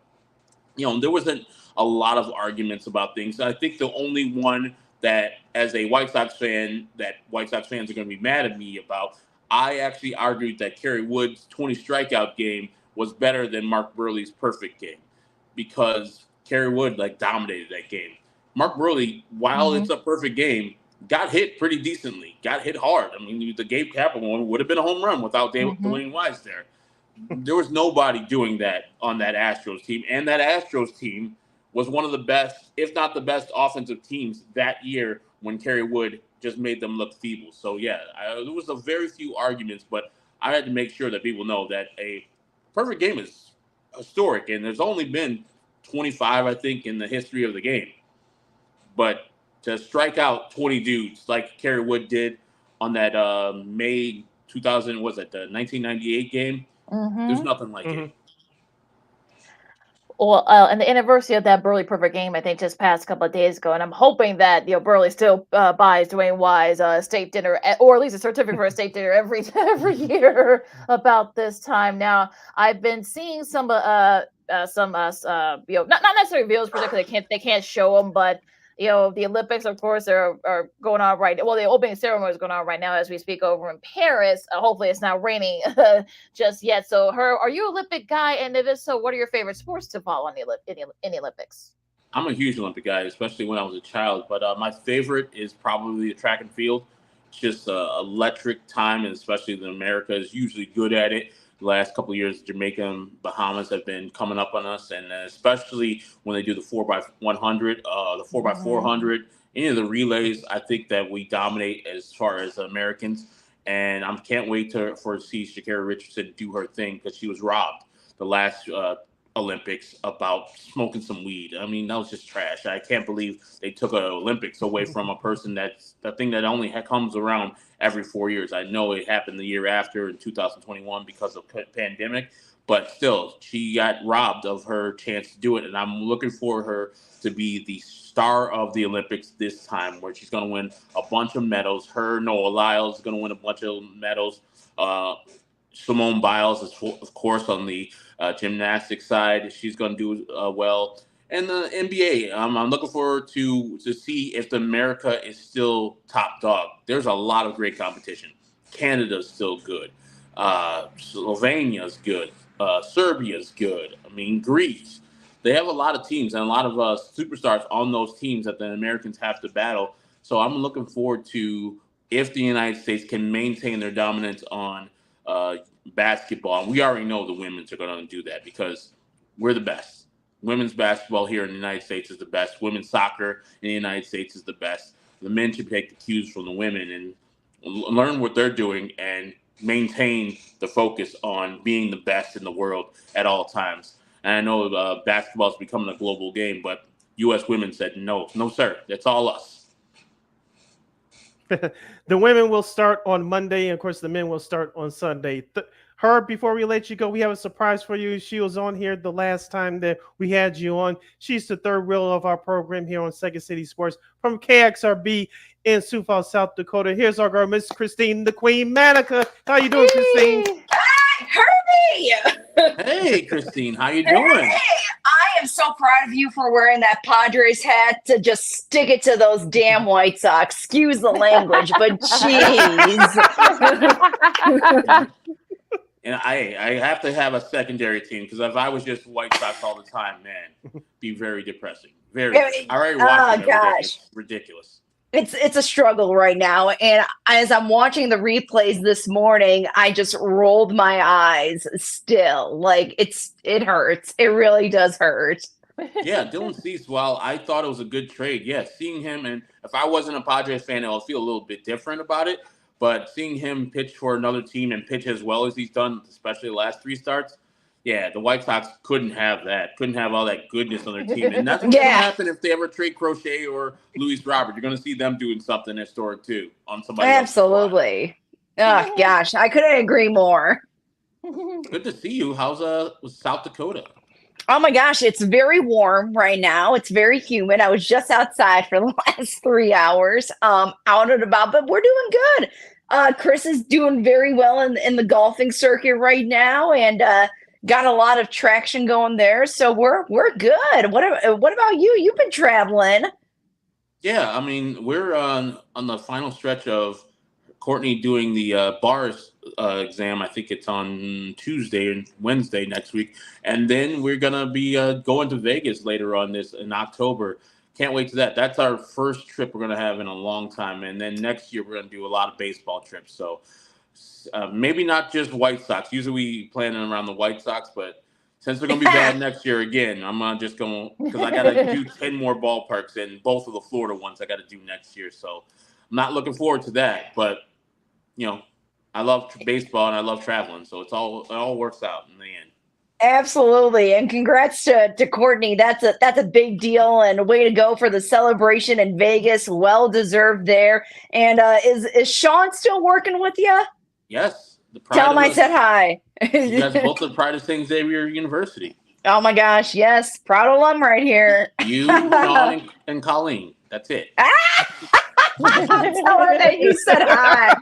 there wasn't a lot of arguments about things. I think the only one that, as a White Sox fan, that White Sox fans are going to be mad at me about, I actually argued that Kerry Wood's 20 strikeout game was better than Mark Burley's perfect game because Kerry Wood dominated that game. Mark Burley, while it's a perfect game, got hit pretty decently, got hit hard. I mean, the Gabe Kapler one would have been a home run without Dwayne Wise there. There was nobody doing that on that Astros team, and that Astros team was one of the best, if not the best, offensive teams that year when Kerry Wood just made them look feeble. So, yeah, there was a very few arguments, but I had to make sure that people know that a perfect game is historic, and there's only been 25, I think, in the history of the game. But to strike out 20 dudes like Kerry Wood did on that May 2000, was it the 1998 game? There's nothing like it. Well, and the anniversary of that Burley Perfect game, I think, just passed a couple of days ago, and I'm hoping that Burley still buys Dwayne Wise a steak dinner, or at least a certificate for a steak dinner every year about this time. Now, I've been seeing some not necessarily videos because they can't show them, but the Olympics, of course, are going on right now. Well, the opening ceremony is going on right now as we speak over in Paris. Hopefully it's not raining just yet. So, are you an Olympic guy? And if so, what are your favorite sports to follow in the Olympics? I'm a huge Olympic guy, especially when I was a child. But my favorite is probably the track and field. It's just electric time, and especially the America is usually good at it. The last couple of years, Jamaica and Bahamas have been coming up on us, and especially when they do the 4x100, the 4x400, any of the relays, I think that we dominate as far as Americans. And I can't wait for see Sha'Carri Richardson do her thing, because she was robbed the last Olympics about smoking some weed. I mean, that was just trash. I can't believe they took an Olympics away from a person that's the thing that only comes around every 4 years. I know it happened the year after in 2021 because of pandemic, but still, she got robbed of her chance to do it. And I'm looking for her to be the star of the Olympics this time, where she's going to win a bunch of medals. Noah Lyles is going to win a bunch of medals. Simone Biles is, of course, on the gymnastics side. She's going to do well. And the NBA, I'm looking forward to see if the America is still top dog. There's a lot of great competition. Canada's still good. Slovenia's good. Serbia's good. I mean, Greece. They have a lot of teams and a lot of superstars on those teams that the Americans have to battle. So I'm looking forward to if the United States can maintain their dominance on basketball. And we already know the women's are going to do that because we're the best. Women's basketball here in the United States is the best. Women's soccer in the United States is the best. The men should take the cues from the women and learn what they're doing and maintain the focus on being the best in the world at all times. And I know basketball is becoming a global game, but U.S. women said, no, sir, that's all us. The women will start on Monday, and of course, the men will start on Sunday. Herb, before we let you go, we have a surprise for you. She was on here the last time that we had you on. She's the third wheel of our program here on Second City Sports from KXRB in Sioux Falls, South Dakota. Here's our girl, Miss Christine, the Queen Manika. How you doing, Christine? Herbie! Hey, Christine, how you doing? Hey, I am so proud of you for wearing that Padres hat to just stick it to those damn White Sox. Excuse the language, but jeez. And I have to have a secondary team, because if I was just White Sox all the time, man, be very depressing. Very. I already watch it every day. It's ridiculous. It's a struggle right now. And as I'm watching the replays this morning, I just rolled my eyes still. Like, it hurts. It really does hurt. Yeah, Dylan Cease, while I thought it was a good trade, yeah, seeing him, and if I wasn't a Padres fan, I would feel a little bit different about it. But seeing him pitch for another team and pitch as well as he's done, especially the last 3 starts, yeah, the White Sox couldn't have that. Couldn't have all that goodness on their team. And that's what's going to happen if they ever trade Crochet or Luis Robert. You're going to see them doing something historic, too, on somebody Absolutely. Oh, gosh, I couldn't agree more. Good to see you. How's South Dakota? Oh, my gosh, it's very warm right now. It's very humid. I was just outside for the last 3 hours, out and about, but we're doing good. Chris is doing very well in the golfing circuit right now, and got a lot of traction going there. So we're good. What about you? You've been traveling. Yeah, I mean, we're on the final stretch of Courtney doing the bars exam. I think it's on Tuesday and Wednesday next week. And then we're going to be going to Vegas later on in October. Can't wait to that. That's our first trip we're going to have in a long time. And then next year, we're going to do a lot of baseball trips. So maybe not just White Sox. Usually we plan around the White Sox, but since they're going to be bad next year again, I'm just going to, because I got to do 10 more ballparks, and both of the Florida ones I got to do next year. So I'm not looking forward to that. But, I love baseball and I love traveling. So it all works out in the end. Absolutely, and congrats to Courtney. That's a big deal, and a way to go for the celebration in Vegas. Well deserved there. And is Sean still working with you? Yes. Tell him I said hi. You guys are both the pride of St. Xavier University. Oh my gosh, yes, proud alum right here. You, Sean, and Colleen. That's it. Tell her that you said hi.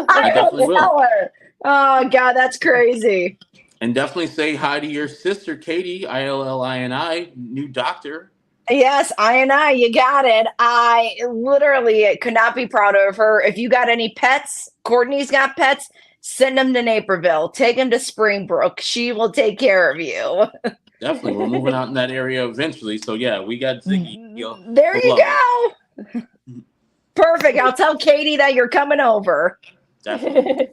I definitely will. Tell her. Oh God, that's crazy. And definitely say hi to your sister, Katie, ILLINI, new doctor. Yes, I, you got it. I literally could not be prouder of her. If you got any pets, Courtney's got pets, send them to Naperville. Take them to Springbrook. She will take care of you. Definitely. We're moving out in that area eventually. So, yeah, we got Ziggy. There you go. Perfect. I'll tell Katie that you're coming over. Definitely.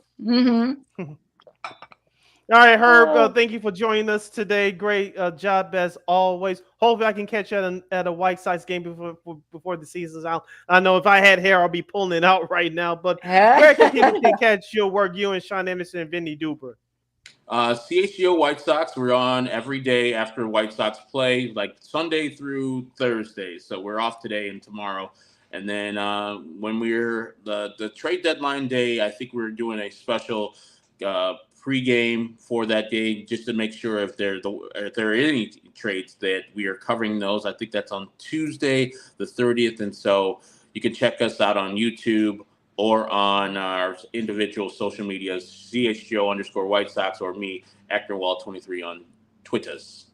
All right, Herb, thank you for joining us today. Great job as always. Hopefully I can catch you at a White Sox game before the season's out. I know if I had hair, I'll be pulling it out right now. But where can people catch your work, you and Sean Emerson and Vinny Duper? CHGO White Sox, we're on every day after White Sox play, like Sunday through Thursday. So we're off today and tomorrow. And then when we're the trade deadline day, I think we're doing a special pregame for that day just to make sure if there are any trades that we are covering those. I think that's on Tuesday, the 30th. And so you can check us out on YouTube or on our individual social medias, CHGO_White Sox or me, Actonwall23 on Twitters.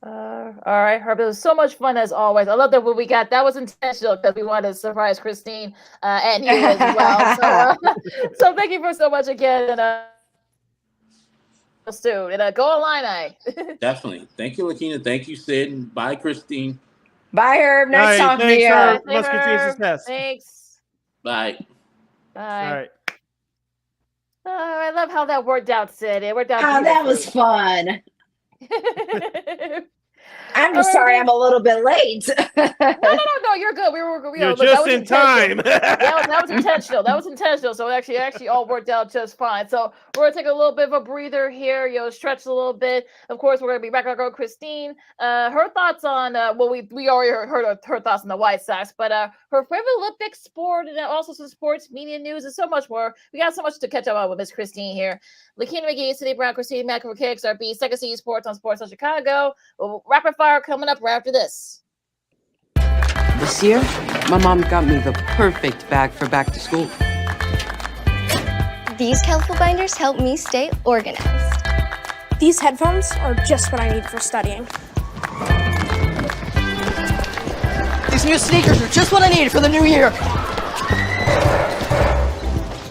All right, Herb. It was so much fun as always. I love that what we got. That was intentional because we wanted to surprise Christine and you as well. So thank you for so much again. And soon. And go Illini. Definitely. Thank you, Lakina. Thank you, Sid. Bye, Christine. Bye, Herb. Nice talking to you. Let's continue success. Thanks. Bye. Bye. All right. Oh, I love how that worked out, Sid. It worked out. Oh, that was fun. I'm just sorry I'm a little bit late. No, you're good. You're just in time. that was intentional. That was intentional. So it actually all worked out just fine. So we're gonna take a little bit of a breather here, stretch a little bit. Of course, we're gonna be back on our girl Christine. Her thoughts on we already heard her thoughts on the White Sox, but her favorite Olympic sport and also some sports media news and so much more. We got so much to catch up on with Miss Christine here. Lakina McGee, City Brown, Christine Manika for KXRB, Second City Sports on Sports on Chicago. Rapid fire coming up right after this. This year, my mom got me the perfect bag for back to school. These colorful binders help me stay organized. These headphones are just what I need for studying. These new sneakers are just what I needed for the new year.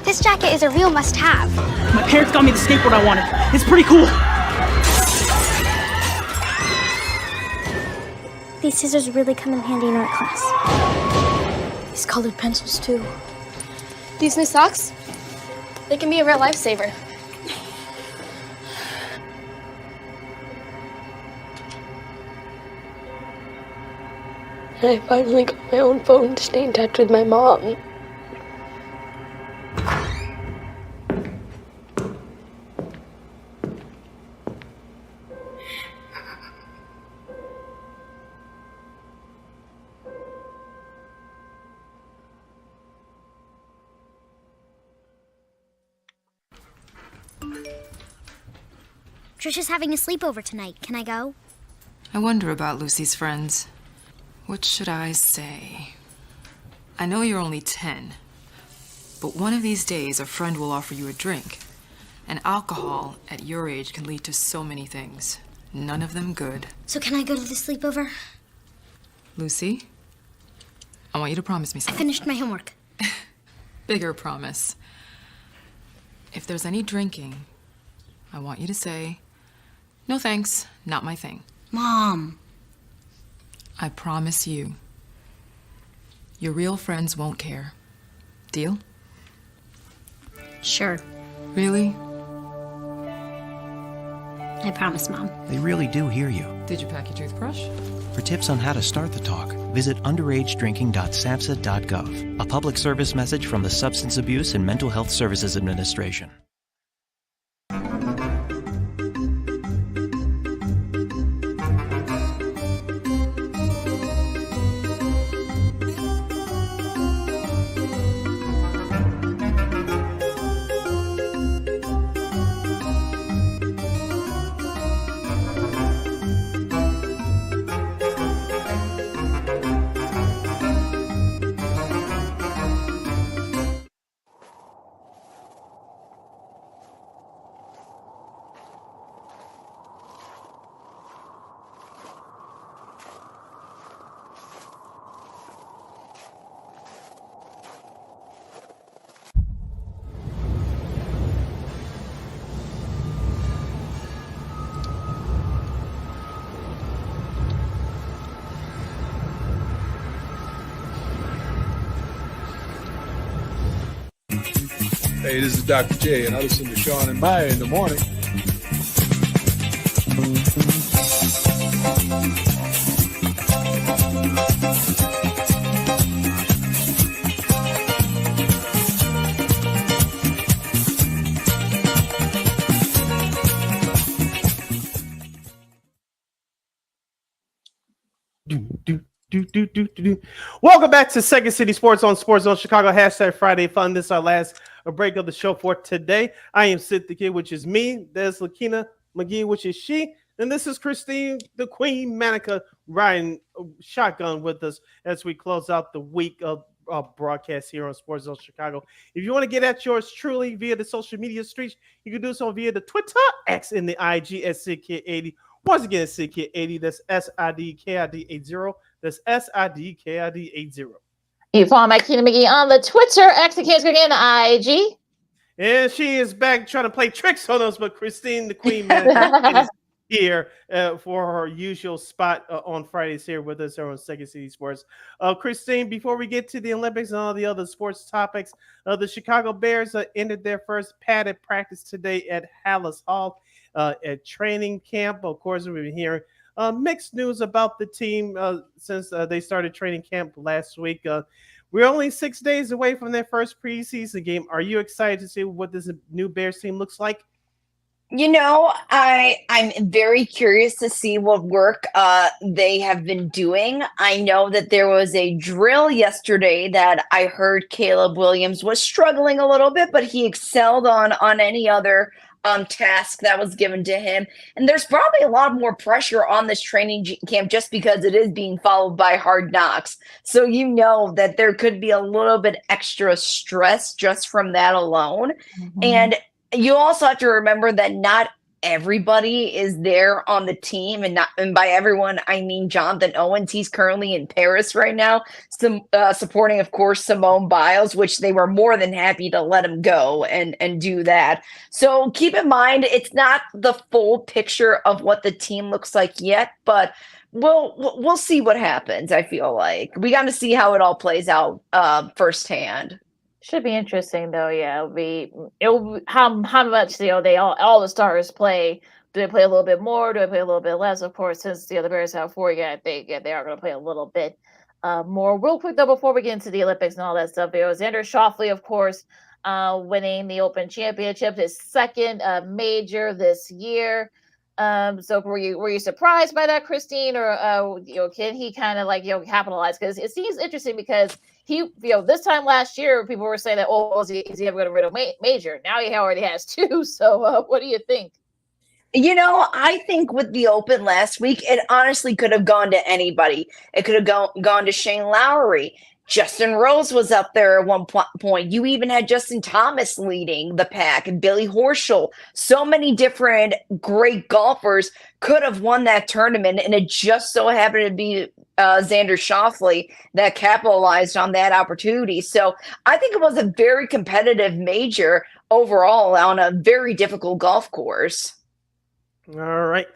This jacket is a real must-have. My parents got me the skateboard I wanted. It's pretty cool. These scissors really come in handy in art class. These colored pencils, too. These new socks, they can be a real lifesaver. And I finally got my own phone to stay in touch with my mom. Trisha's having a sleepover tonight. Can I go? I wonder about Lucy's friends. What should I say? I know you're only 10, but one of these days a friend will offer you a drink. And alcohol at your age can lead to so many things. None of them good. So can I go to the sleepover? Lucy, I want you to promise me I something. finished my homework. Bigger promise. If there's any drinking, I want you to say, "No thanks, not my thing." Mom. I promise you. Your real friends won't care. Deal? Sure. Really? I promise, Mom. They really do hear you. Did you pack your toothbrush? For tips on how to start the talk, visit underagedrinking.samhsa.gov. A public service message from the Substance Abuse and Mental Health Services Administration. Hey, this is Dr. J, and I listen to Sean and Maya in the morning. Welcome back to Second City Sports on Sports Zone Chicago. Hashtag Friday Fun. This is our last break of the show for today. I am Sid the Kid, which is me. There's Lakina McGee, which is she. And this is Christine, the Queen Manika, riding shotgun with us as we close out the week of broadcast here on Sports Zone Chicago. If you want to get at yours truly via the social media streets, you can do so via the Twitter, X, and the IG at SidKid80. Once again, it's SidKid80. That's SIDKID80. That's SIDKID80. You follow my Keena McGee on the Twitter, X, and the IG. And she is back trying to play tricks on us, but Christine, the Queen, is here for her usual spot on Fridays here with us here on Second City Sports. Christine, before we get to the Olympics and all the other sports topics, the Chicago Bears ended their first padded practice today at Hallis Hall at training camp. Of course, we've been hearing mixed news about the team since they started training camp last week. We're only 6 days away from their first preseason game. Are you excited to see what this new Bears team looks like? You know, I'm very curious to see what work they have been doing. I know that there was a drill yesterday that I heard Caleb Williams was struggling a little bit, but he excelled on any other task that was given to him. And there's probably a lot more pressure on this training camp just because it is being followed by Hard Knocks. So you know that there could be a little bit extra stress just from that alone. Mm-hmm. And you also have to remember that not everybody is there on the team, and by everyone I mean Jonathan Owens. He's currently in Paris right now, supporting, of course, Simone Biles, which they were more than happy to let him go and do that. So keep in mind, it's not the full picture of what the team looks like yet, but we'll see what happens. I feel like we got to see how it all plays out firsthand. Should be interesting though. Yeah, it'll be how much they all the stars play. Do they play a little bit more? Do they play a little bit less? Of course, since the other Bears have 4, they are going to play a little bit more. Real quick though, before we get into the Olympics and all that stuff, there was Xander Schauffele, of course, winning the Open Championship, his second major this year. So were you surprised by that, Christine, or can he kind of capitalize? Because it seems interesting because he, this time last year, people were saying that, is he ever going to win a major? Now he already has 2. So what do you think? I think with the Open last week, it honestly could have gone to anybody. It could have gone to Shane Lowry. Justin Rose was up there at one point. You even had Justin Thomas leading the pack and Billy Horschel. So many different great golfers could have won that tournament, and it just so happened to be Xander Schauffele that capitalized on that opportunity. So I think it was a very competitive major overall on a very difficult golf course. All right.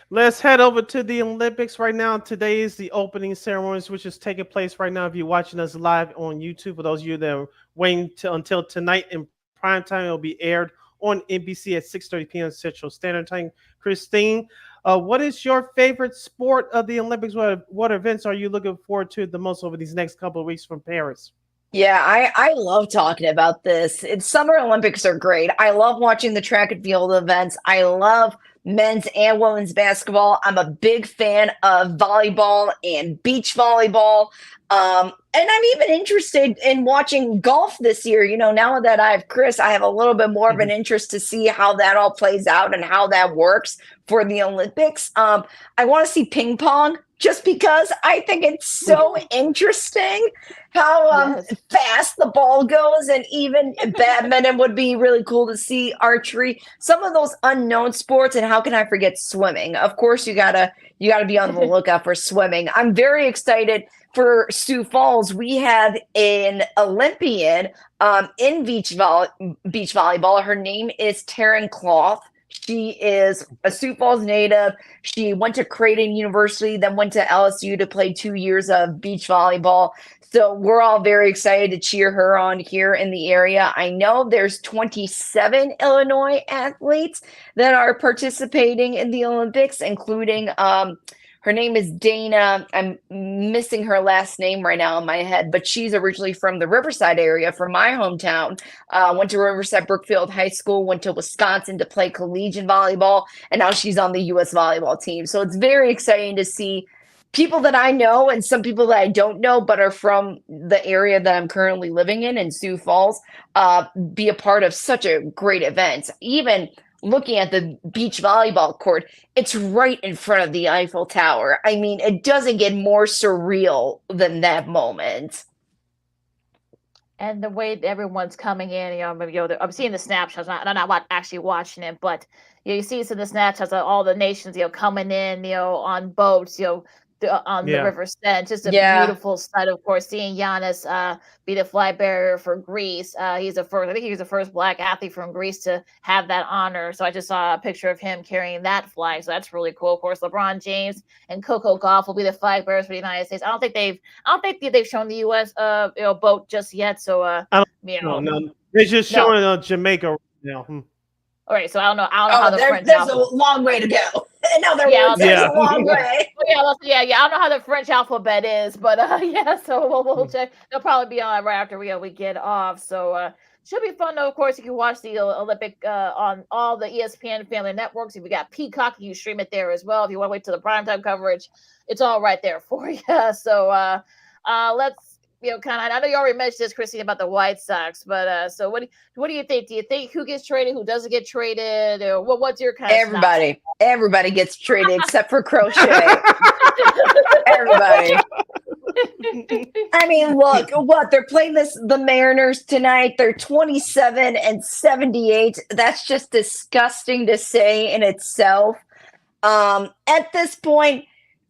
Let's head over to the Olympics right now. Today is the opening ceremonies, which is taking place right now. If you're watching us live on YouTube, for those of you that are waiting until tonight in prime time, it'll be aired on NBC at 6:30 p.m. Central Standard Time. Christine, what is your favorite sport of the Olympics? What events are you looking forward to the most over these next couple of weeks from Paris? Yeah, I love talking about this. Summer Olympics are great. I love watching the track and field events. I love men's and women's basketball. I'm a big fan of volleyball and beach volleyball. And I'm even interested in watching golf this year. Now that I have Chris, I have a little bit more of an interest to see how that all plays out and how that works for the Olympics. I want to see ping pong just because I think it's so interesting how fast the ball goes, and even badminton would be really cool to see, archery, some of those unknown sports. And how can I forget swimming? Of course, you gotta be on the lookout for swimming. I'm very excited for Sioux Falls. We have an Olympian in beach volleyball. Her name is Taryn Cloth. She is a Sioux Falls native. She went to Creighton University, then went to LSU to play 2 years of beach volleyball. So we're all very excited to cheer her on here in the area. I know there's 27 Illinois athletes that are participating in the Olympics, including her name is Dana. I'm missing her last name right now in my head, but she's originally from the Riverside area, from my hometown. Went to Riverside Brookfield High School, went to Wisconsin to play collegiate volleyball, and now she's on the U.S. volleyball team. So it's very exciting to see people that I know and some people that I don't know, but are from the area that I'm currently living in Sioux Falls, be a part of such a great event. Even looking at the beach volleyball court, it's right in front of the Eiffel Tower. I mean, it doesn't get more surreal than that moment. And the way that everyone's coming in, I'm seeing the snapshots. I'm not actually watching it, but you see some of the snapshots of all the nations, coming in, on boats, on the River Seine. Just a beautiful sight, of course, seeing Giannis be the flag bearer for Greece. He's the first, I think he was the first Black athlete from Greece to have that honor. So I just saw a picture of him carrying that flag. So that's really cool. Of course, LeBron James and Coco Gauff will be the flag bearers for the United States. I don't think they've shown the U.S. Boat just yet. So no, they're just showing Jamaica right now. All right, so I don't know how the French there's a long way to go. In other words, there's a long way. I don't know how the French alphabet is, but so we'll check. They'll probably be on right after we get off. So should be fun though. Of course, you can watch the Olympic on all the ESPN family networks. If you got Peacock, you can stream it there as well. If you want to wait till the primetime coverage, it's all right there for you. So let's. I know you already mentioned this, Christine, about the White Sox, but so what do you think? Do you think who gets traded, who doesn't get traded, or what's your kind of everybody gets traded except for Crochet. Everybody. I mean, look, they're playing the Mariners tonight. They're 27-78. That's just disgusting to say in itself. At this point,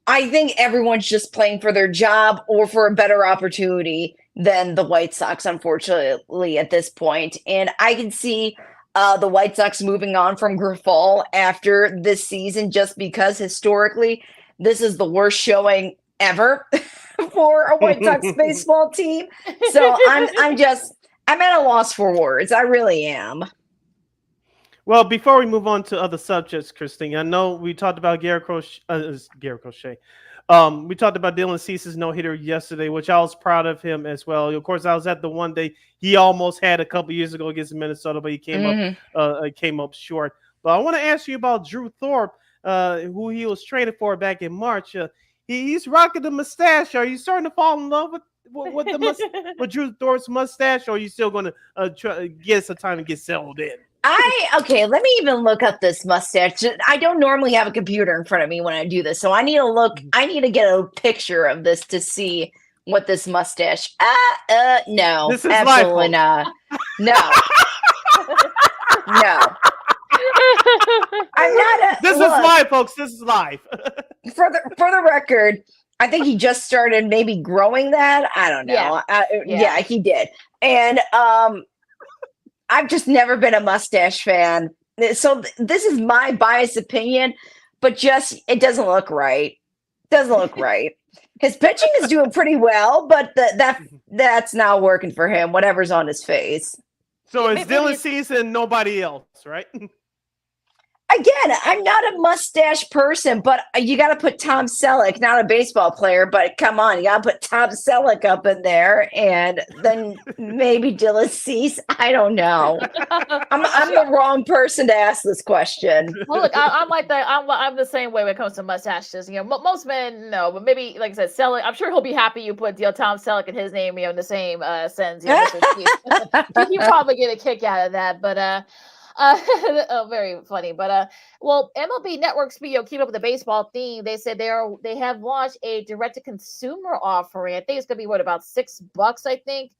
I think everyone's just playing for their job or for a better opportunity than the White Sox, unfortunately, at this point. And I can see the White Sox moving on from Grifol after this season, just because historically this is the worst showing ever for a White Sox baseball team. So I'm at a loss for words. I really am. Well, before we move on to other subjects, Christine, I know we talked about Garrett Crochet. We talked about Dylan Cease's no-hitter yesterday, which I was proud of him as well. Of course, I was at the one day he almost had a couple years ago against Minnesota, but he came up short. But I want to ask you about Drew Thorpe, who he was traded for back in March. He's rocking the mustache. Are you starting to fall in love with with Drew Thorpe's mustache, or are you still going to get some time to get settled in? Let me even look up this mustache. I don't normally have a computer in front of me when I do this, so I need to look. I need to get a picture of this to see what this mustache. No, this is absolutely not. No, no. I'm not. This is live, folks. This is live. For the record, I think he just started maybe growing that. I don't know. Yeah, he did, and I've just never been a mustache fan. So this is my biased opinion, but just it doesn't look right. Doesn't look right. His pitching is doing pretty well, but that's not working for him. Whatever's on his face. So it's Dylan Cease and nobody else, right? Again, I'm not a mustache person, but you got to put Tom Selleck, not a baseball player, but come on, you got to put Tom Selleck up in there, and then maybe Dylan Cease. I don't know. I'm the wrong person to ask this question. Well, look, I'm like that. I'm the same way when it comes to mustaches. Most men no, but maybe like I said, Selleck. I'm sure he'll be happy you put Tom Selleck and his name, in the same sentence. He'll probably get a kick out of that, but. Very funny, but MLB Network's keep up with the baseball theme. They said they have launched a direct-to-consumer offering. I think it's gonna be about $6, I think.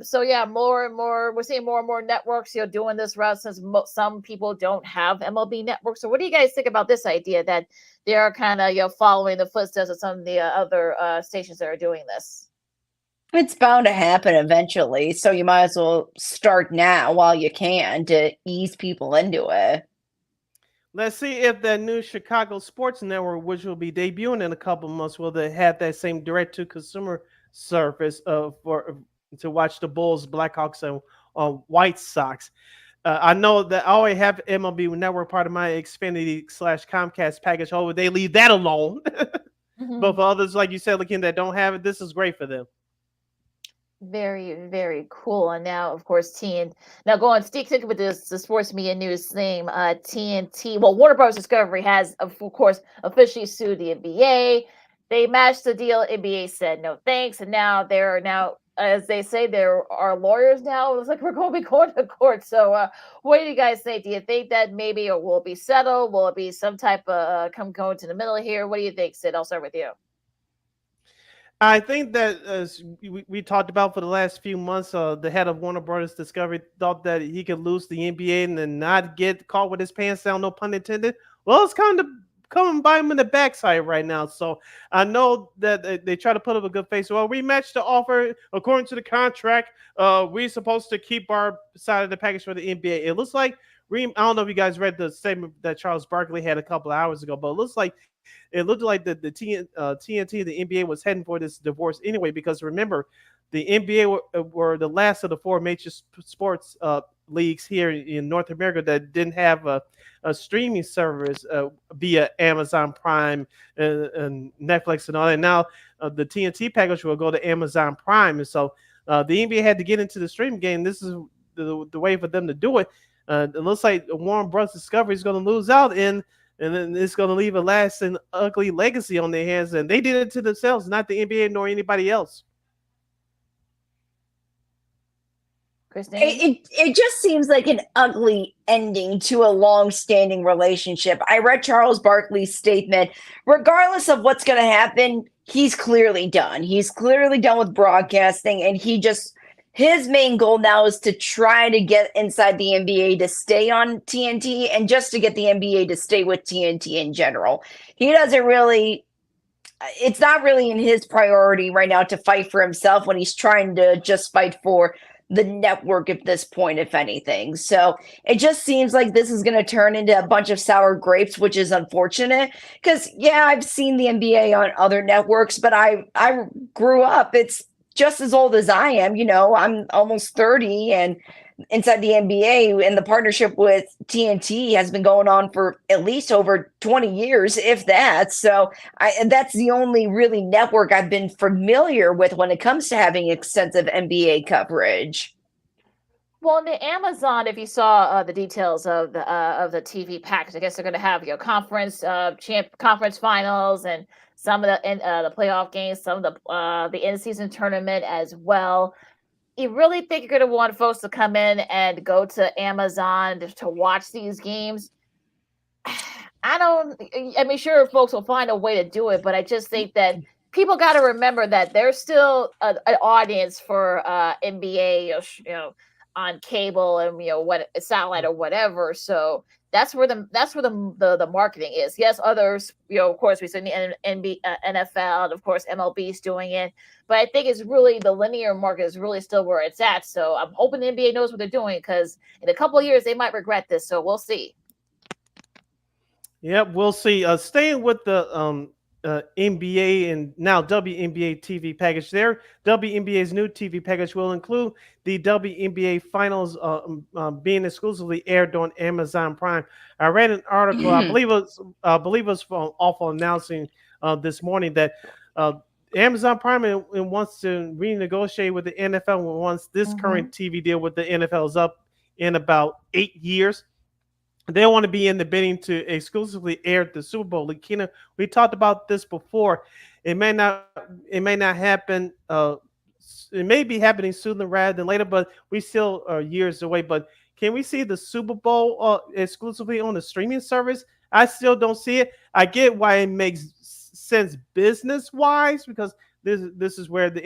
So yeah, more and more we're seeing more and more networks doing this route, since some people don't have MLB Network. So what do you guys think about this idea that they are kind of following the footsteps of some of the other stations that are doing this? It's bound to happen eventually, so you might as well start now while you can to ease people into it. Let's see if that new Chicago sports network, which will be debuting in a couple months, will they have that same direct-to-consumer service for to watch the Bulls, Blackhawks, and White Sox. I know that I already have MLB Network part of my Xfinity/Comcast package. Oh, they leave that alone. But for others, like you said, looking that don't have it, this is great for them. Very, very cool. And now, of course, now going stick with this the sports media news theme. TNT. Well, Warner Bros. Discovery has, of course, officially sued the NBA. They matched the deal. NBA said no thanks, and now they're as they say, there are lawyers now. It's like we're going to be going to court. So, what do you guys think? Do you think that maybe it will be settled? Will it be some type of going to the middle here? What do you think, Sid? I'll start with you. I think that as we talked about for the last few months, the head of Warner Brothers Discovery thought that he could lose the NBA and then not get caught with his pants down, no pun intended. Well, it's kind of coming by him in the backside right now. So I know that they try to put up a good face. Well, we matched the offer according to the contract. We're supposed to keep our side of the package for the NBA. It looks like I don't know if you guys read the statement that Charles Barkley had a couple of hours ago, but it looked like the TNT, the NBA was heading for this divorce anyway, because remember, the NBA were the last of the four major sports leagues here in North America that didn't have a streaming service via Amazon Prime and Netflix and all that. Now the TNT package will go to Amazon Prime, and so the NBA had to get into the streaming game. This is the way for them to do it. It looks like Warner Bros. Discovery is going to lose out and then it's going to leave a lasting ugly legacy on their hands. And they did it to themselves, not the NBA nor anybody else. Christine? It just seems like an ugly ending to a long-standing relationship. I read Charles Barkley's statement. Regardless of what's going to happen, he's clearly done. He's clearly done with broadcasting, and his main goal now is to try to get inside the NBA to stay on TNT and just to get the NBA to stay with TNT in general. It's not really in his priority right now to fight for himself when he's trying to just fight for the network at this point, if anything. So it just seems like this is going to turn into a bunch of sour grapes, which is unfortunate because, yeah, I've seen the NBA on other networks, but I grew up. It's just as old as I am, I'm almost 30 and inside the NBA, and the partnership with TNT has been going on for at least over 20 years, if that. So that's the only really network I've been familiar with when it comes to having extensive NBA coverage. Well, in the Amazon, if you saw the details of the TV package, I guess they're going to have conference finals and some of the playoff games, some of the in-season tournament as well. You really think you're going to want folks to come in and go to Amazon to watch these games? Sure, folks will find a way to do it, but I just think that people got to remember that there's still an audience for NBA, on cable and what satellite or whatever. So that's where the marketing is. Yes, others, of course, we see the NFL, and of course MLB is doing it, but I think it's really the linear market is really still where it's at. So I'm hoping the NBA knows what they're doing, because in a couple of years they might regret this. So we'll see. Yep, we'll see. Staying with the NBA and now WNBA TV package, there WNBA's new TV package will include the WNBA finals being exclusively aired on Amazon Prime. I read an article, I believe it was from Awful Announcing this morning, that Amazon Prime wants to renegotiate with the NFL once this current TV deal with the NFL is up in about 8 years. They want to be in the bidding to exclusively air the Super Bowl. Lakina, we talked about this before. It may not happen. It may be happening sooner rather than later, but we still are years away. But can we see the Super Bowl exclusively on the streaming service? I still don't see it. I get why it makes sense business-wise, because this is where the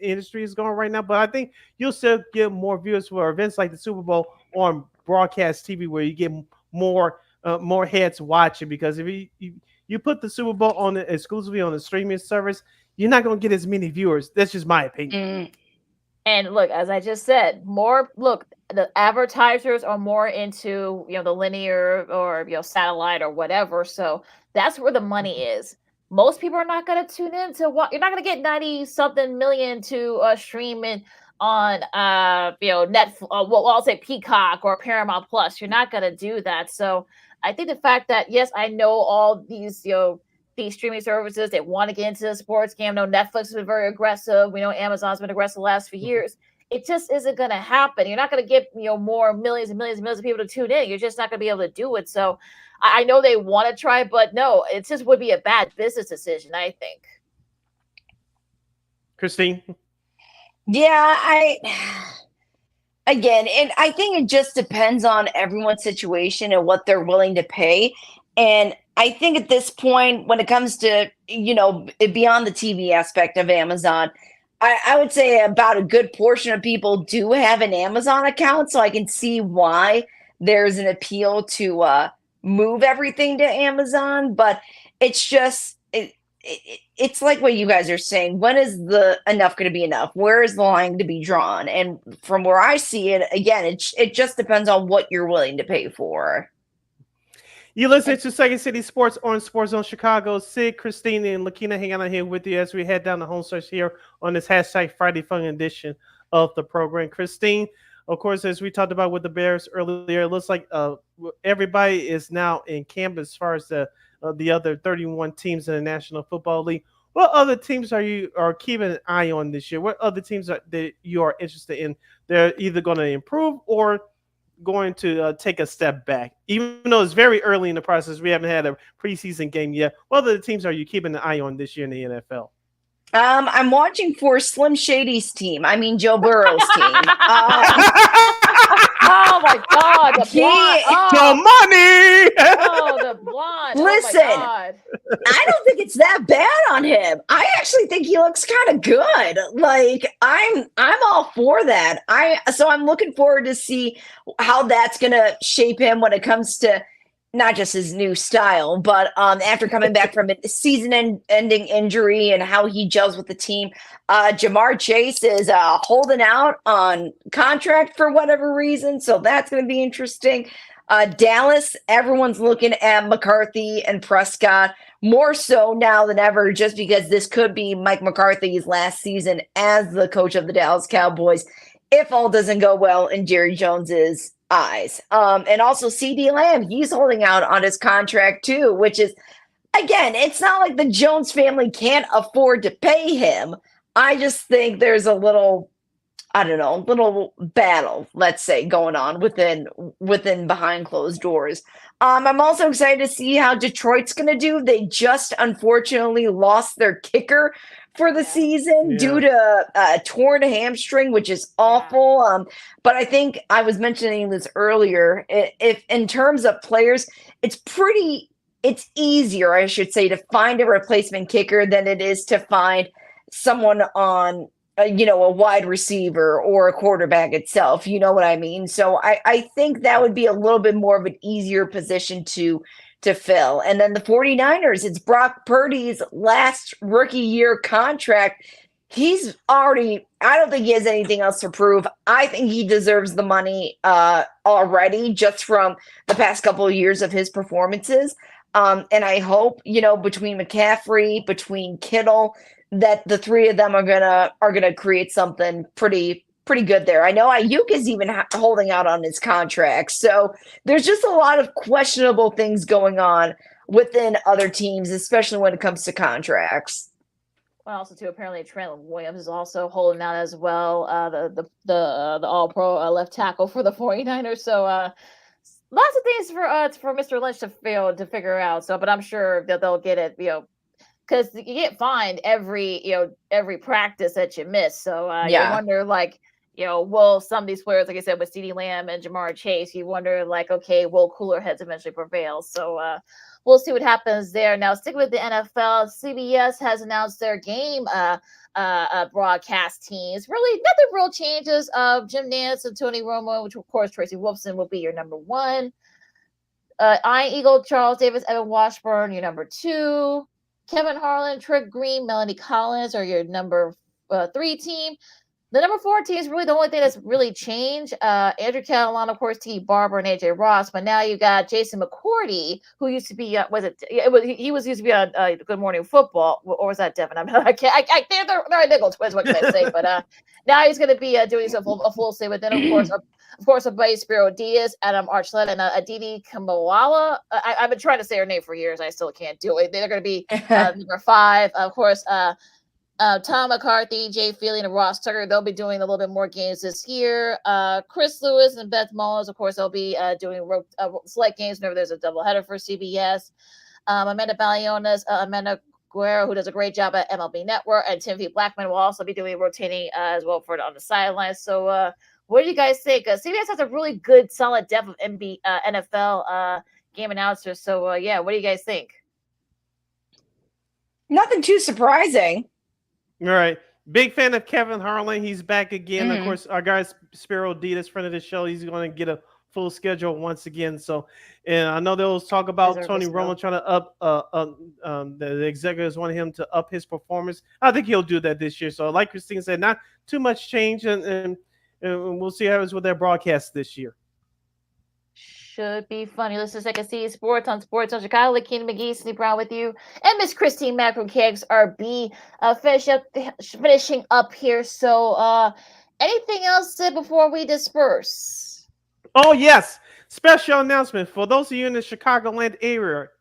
industry is going right now. But I think you'll still get more viewers for events like the Super Bowl on broadcast TV, where you get more heads watching, because if you put the Super Bowl on exclusively on the streaming service, you're not going to get as many viewers. That's just my opinion. And look, as I just said, the advertisers are more into, the linear or, satellite or whatever. So that's where the money is. Most people are not going to tune in to what you're not going to get 90 something million to stream in on, Netflix, well, I'll say Peacock or Paramount Plus. You're not going to do that. So I think the fact that, yes, I know all these, these streaming services, they want to get into the sports game. No, Netflix has been very aggressive. We know Amazon's been aggressive the last few years. It just isn't going to happen. You're not going to get, more millions and millions and millions of people to tune in. You're just not going to be able to do it. So I know they want to try, but no, it just would be a bad business decision, I think. Christine? Yeah, again, and I think it just depends on everyone's situation and what they're willing to pay. And I think at this point, when it comes to, beyond the TV aspect of Amazon, I would say about a good portion of people do have an Amazon account. So I can see why there's an appeal to move everything to Amazon. But it's just, it's like what you guys are saying. When is the enough going to be enough? Where is the line to be drawn? And from where I see it, again, it just depends on what you're willing to pay for. You listen to Second City Sports on Sports Zone Chicago. Sid, Christine, and Lakina hanging out here with you as we head down the home stretch here on this hashtag Friday Fun edition of the program. Christine, of course, as we talked about with the Bears earlier, it looks like everybody is now in camp as far as the other 31 teams in the National Football League. What other teams are you keeping an eye on this year? What other teams that you are interested in? They're either going to improve or going to take a step back, even though it's very early in the process. We haven't had a preseason game yet. What other teams are you keeping an eye on this year in the NFL? I'm watching for Slim Shady's team. I mean, Joe Burrow's team. Oh my God, the blonde. The money. The blonde. Listen, oh my God. I don't think it's that bad on him. I actually think he looks kind of good. Like I'm all for that. So I'm looking forward to see how that's gonna shape him when it comes to not just his new style, but after coming back from a season-ending injury and how he gels with the team. Jamar Chase is holding out on contract for whatever reason, so that's going to be interesting. Dallas, everyone's looking at McCarthy and Prescott more so now than ever, just because this could be Mike McCarthy's last season as the coach of the Dallas Cowboys, if all doesn't go well in Jerry Jones's eyes. And also CD Lamb, he's holding out on his contract too, which is, again, it's not like the Jones family can't afford to pay him. I just think there's a little battle, let's say, going on within behind closed doors. I'm also excited to see how Detroit's going to do. They just unfortunately lost their kicker for the season due to a torn hamstring, which is awful. But I think I was mentioning this earlier. If in terms of players, it's easier, I should say, to find a replacement kicker than it is to find someone on a wide receiver or a quarterback itself. You know what I mean? So I think that would be a little bit more of an easier position to fill. And then the 49ers, it's Brock Purdy's last rookie year contract. I don't think he has anything else to prove. I think he deserves the money already just from the past couple of years of his performances. And I hope, between McCaffrey, between Kittle, that the three of them are gonna create something pretty good there. I know Ayuk is even holding out on his contract. So there's just a lot of questionable things going on within other teams, especially when it comes to contracts. Well, also too, apparently Trent Williams is also holding out as well. The All-Pro left tackle for the 49ers. So lots of things for Mr. Lynch to figure out. So, but I'm sure that they'll get it. Because you get fined every practice that you miss. So you wonder, will some of these players, like I said, with CeeDee Lamb and Jamar Chase, you wonder, okay, will cooler heads eventually prevail? So we'll see what happens there. Now, sticking with the NFL, CBS has announced their game broadcast teams. Really, nothing real changes. Jim Nantz and Tony Romo, which, of course, Tracy Wolfson will be your number one. Iron Eagle, Charles Davis, Evan Washburn, your number two. Kevin Harlan, Trick Green, Melanie Collins are your number 3 team. The number 4 team is really the only thing that's really changed. Andrew Catalano, of course, T. Barber, and AJ Ross, but now you got Jason McCourty, who used to be he was used to be on Good Morning Football, or was that Devin? They're identical twins. What can I say? But now he's going to be doing a full stay with them. Of course, a buddy Spiro Diaz, Adam Archuleta, and Aditi Kamawala. I've been trying to say her name for years. I still can't do it. They're going to be number 5. Of course, Tom McCarthy, Jay Feely, and Ross Tucker, they'll be doing a little bit more games this year. Chris Lewis and Beth Mullins, of course, they'll be doing select games whenever there's a doubleheader for CBS. Amanda Balionas, Amanda Guerrero, who does a great job at MLB Network, and Timothy Blackman will also be doing rotating as well on the sidelines. So what do you guys think? CBS has a really good, solid depth of NFL game announcers. So, what do you guys think? Nothing too surprising. All right. Big fan of Kevin Harlan. He's back again. Of course, our guy Spiro Diaz, friend of the show, he's going to get a full schedule once again. So, and I know there was talk about Tony Romo trying to up the executives want him to up his performance. I think he'll do that this year. So, like Christine said, not too much change, and we'll see how it is with their broadcast this year. Should be funny. Listen to Second City Sports on Chicago. Lakina McGee, Sydney Brown with you, and Miss Christine Mack from KXRB finishing up here. So, anything else said before we disperse? Oh yes, special announcement for those of you in the Chicagoland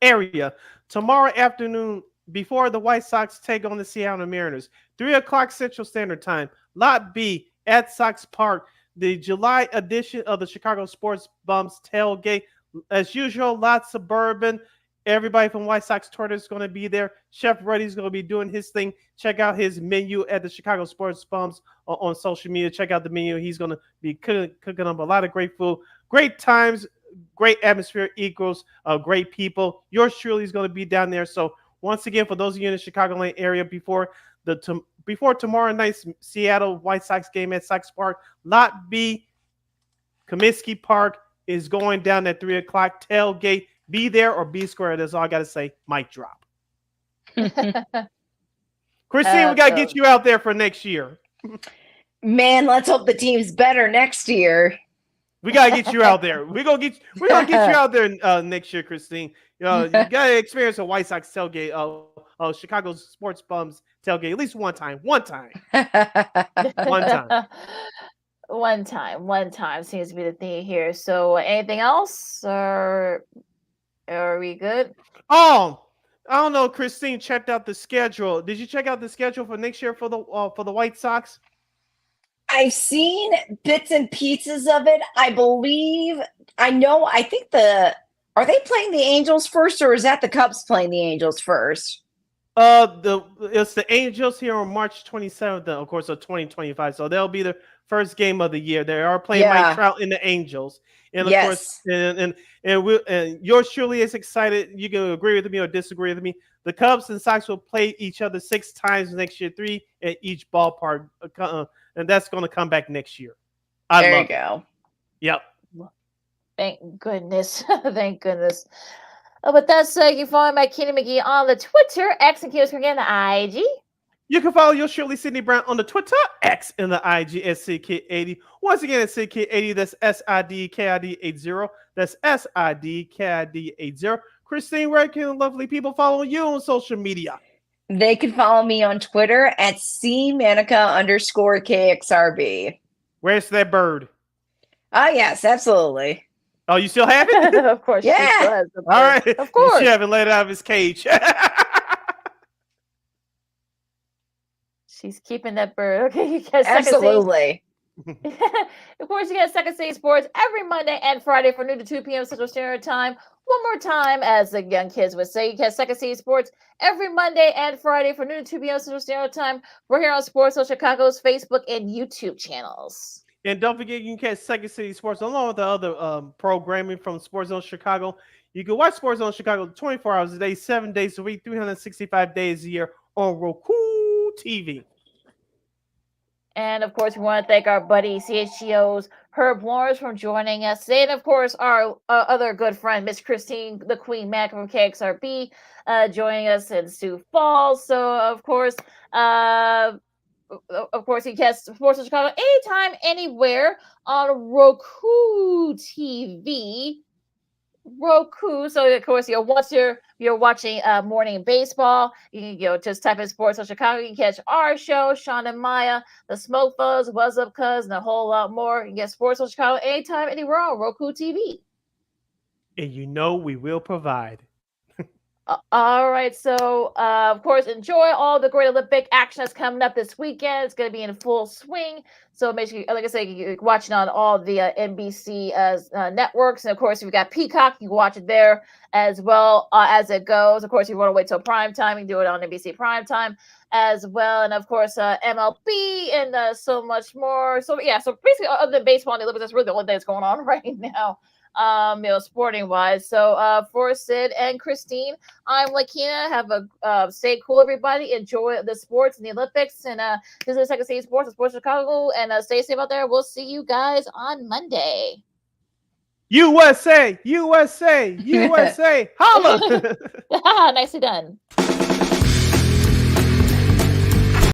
area. Tomorrow afternoon, before the White Sox take on the Seattle Mariners, 3:00 Central Standard Time, Lot B at Sox Park. The July edition of the Chicago Sports Bums tailgate. As usual, lots of bourbon. Everybody from White Sox Twitter is going to be there. Chef Ruddy's going to be doing his thing. Check out his menu at the Chicago Sports Bums on social media. Check out the menu. He's going to be cooking up a lot of great food. Great times, great atmosphere equals great people. Yours truly is going to be down there. So once again, for those of you in the Chicagoland area before tomorrow night's Seattle White Sox game at Sox Park, Lot B, Comiskey Park is going down at 3:00 tailgate. Be there or be square. That's all I got to say. Mic drop. Christine, we got to get you out there for next year. Man, let's hope the team's better next year. We got to get you out there. We're gonna get you out there next year, Christine. You got to experience a White Sox tailgate, Chicago Sports Bums tailgate at least one time. One time seems to be the theme here. So, anything else, or are we good? Oh, I don't know. Christine checked out the schedule. Did you check out the schedule for next year for the White Sox? I've seen bits and pieces of it. I think are they playing the Angels first, or is that the Cubs playing the Angels first? It's the Angels here on March 27th, of course, of 2025. So they'll be the first game of the year. They are playing Mike Trout in the Angels, and of course, and yours truly is excited. You can agree with me or disagree with me. The Cubs and Sox will play each other 6 times next year, 3 at each ballpark, and that's going to come back next year. There you go. Yep. Thank goodness. Thank goodness. With that said, you can follow my Kenny McGee on the Twitter, X, and Kiosk again, the IG. You can follow your Shirley Sydney Brown on the Twitter, X, and the IG at SidKid80. Once again, at SidKid80, that's SIDKID80. That's SIDKID80. Christine, where can lovely people follow you on social media? They can follow me on Twitter at CManika_KXRB. Where's that bird? Oh, yes, absolutely. Oh, you still have it? Of course. Yeah. All right. Of course. She haven't let it out of his cage. She's keeping that bird. Okay, you guys. Absolutely. Of course, you get Second City Sports every Monday and Friday from noon to 2 p.m. Central Standard Time. One more time, as the young kids would say, you get Second City Sports every Monday and Friday from noon to 2 p.m. Central Standard Time. We're here on Sports on Chicago's Facebook and YouTube channels. And don't forget, you can catch Second City Sports along with the other programming from Sports Zone Chicago. You can watch Sports Zone Chicago 24 hours a day, 7 days a week, 365 days a year on Roku TV. And, of course, we want to thank our buddy CHGO's Herb Lawrence for joining us today. And, of course, our other good friend, Miss Christine, the Queen Mac from KXRB, joining us in Sioux Falls. So, of course, of course, you catch Sports of Chicago anytime, anywhere on Roku TV. Roku. So of course, once you're watching morning baseball, you can just type in Sports of Chicago. You can catch our show, Sean and Maya, the Smoke Fuzz, What's Up Cuz, and a whole lot more. You can get Sports of Chicago anytime, anywhere on Roku TV. And we will provide. All right, so of course, enjoy all the great Olympic action that's coming up this weekend. It's going to be in full swing. So make sure, like I said, you're watching on all the NBC networks. And of course, if you've got Peacock, you can watch it there as well as it goes. Of course, if you want to wait till prime time, you can do it on NBC prime time as well. And of course, MLB and so much more. So yeah, so basically, other than baseball and the Olympics, that's really the only thing that's going on right now. Sporting wise. So for Sid and Christine, I'm Lakina. Have a stay cool, everybody. Enjoy the sports and the Olympics, and this is Second City Sports and Sports Chicago. And stay safe out there. We'll see you guys on Monday. USA, USA, USA. Holla! Nicely done.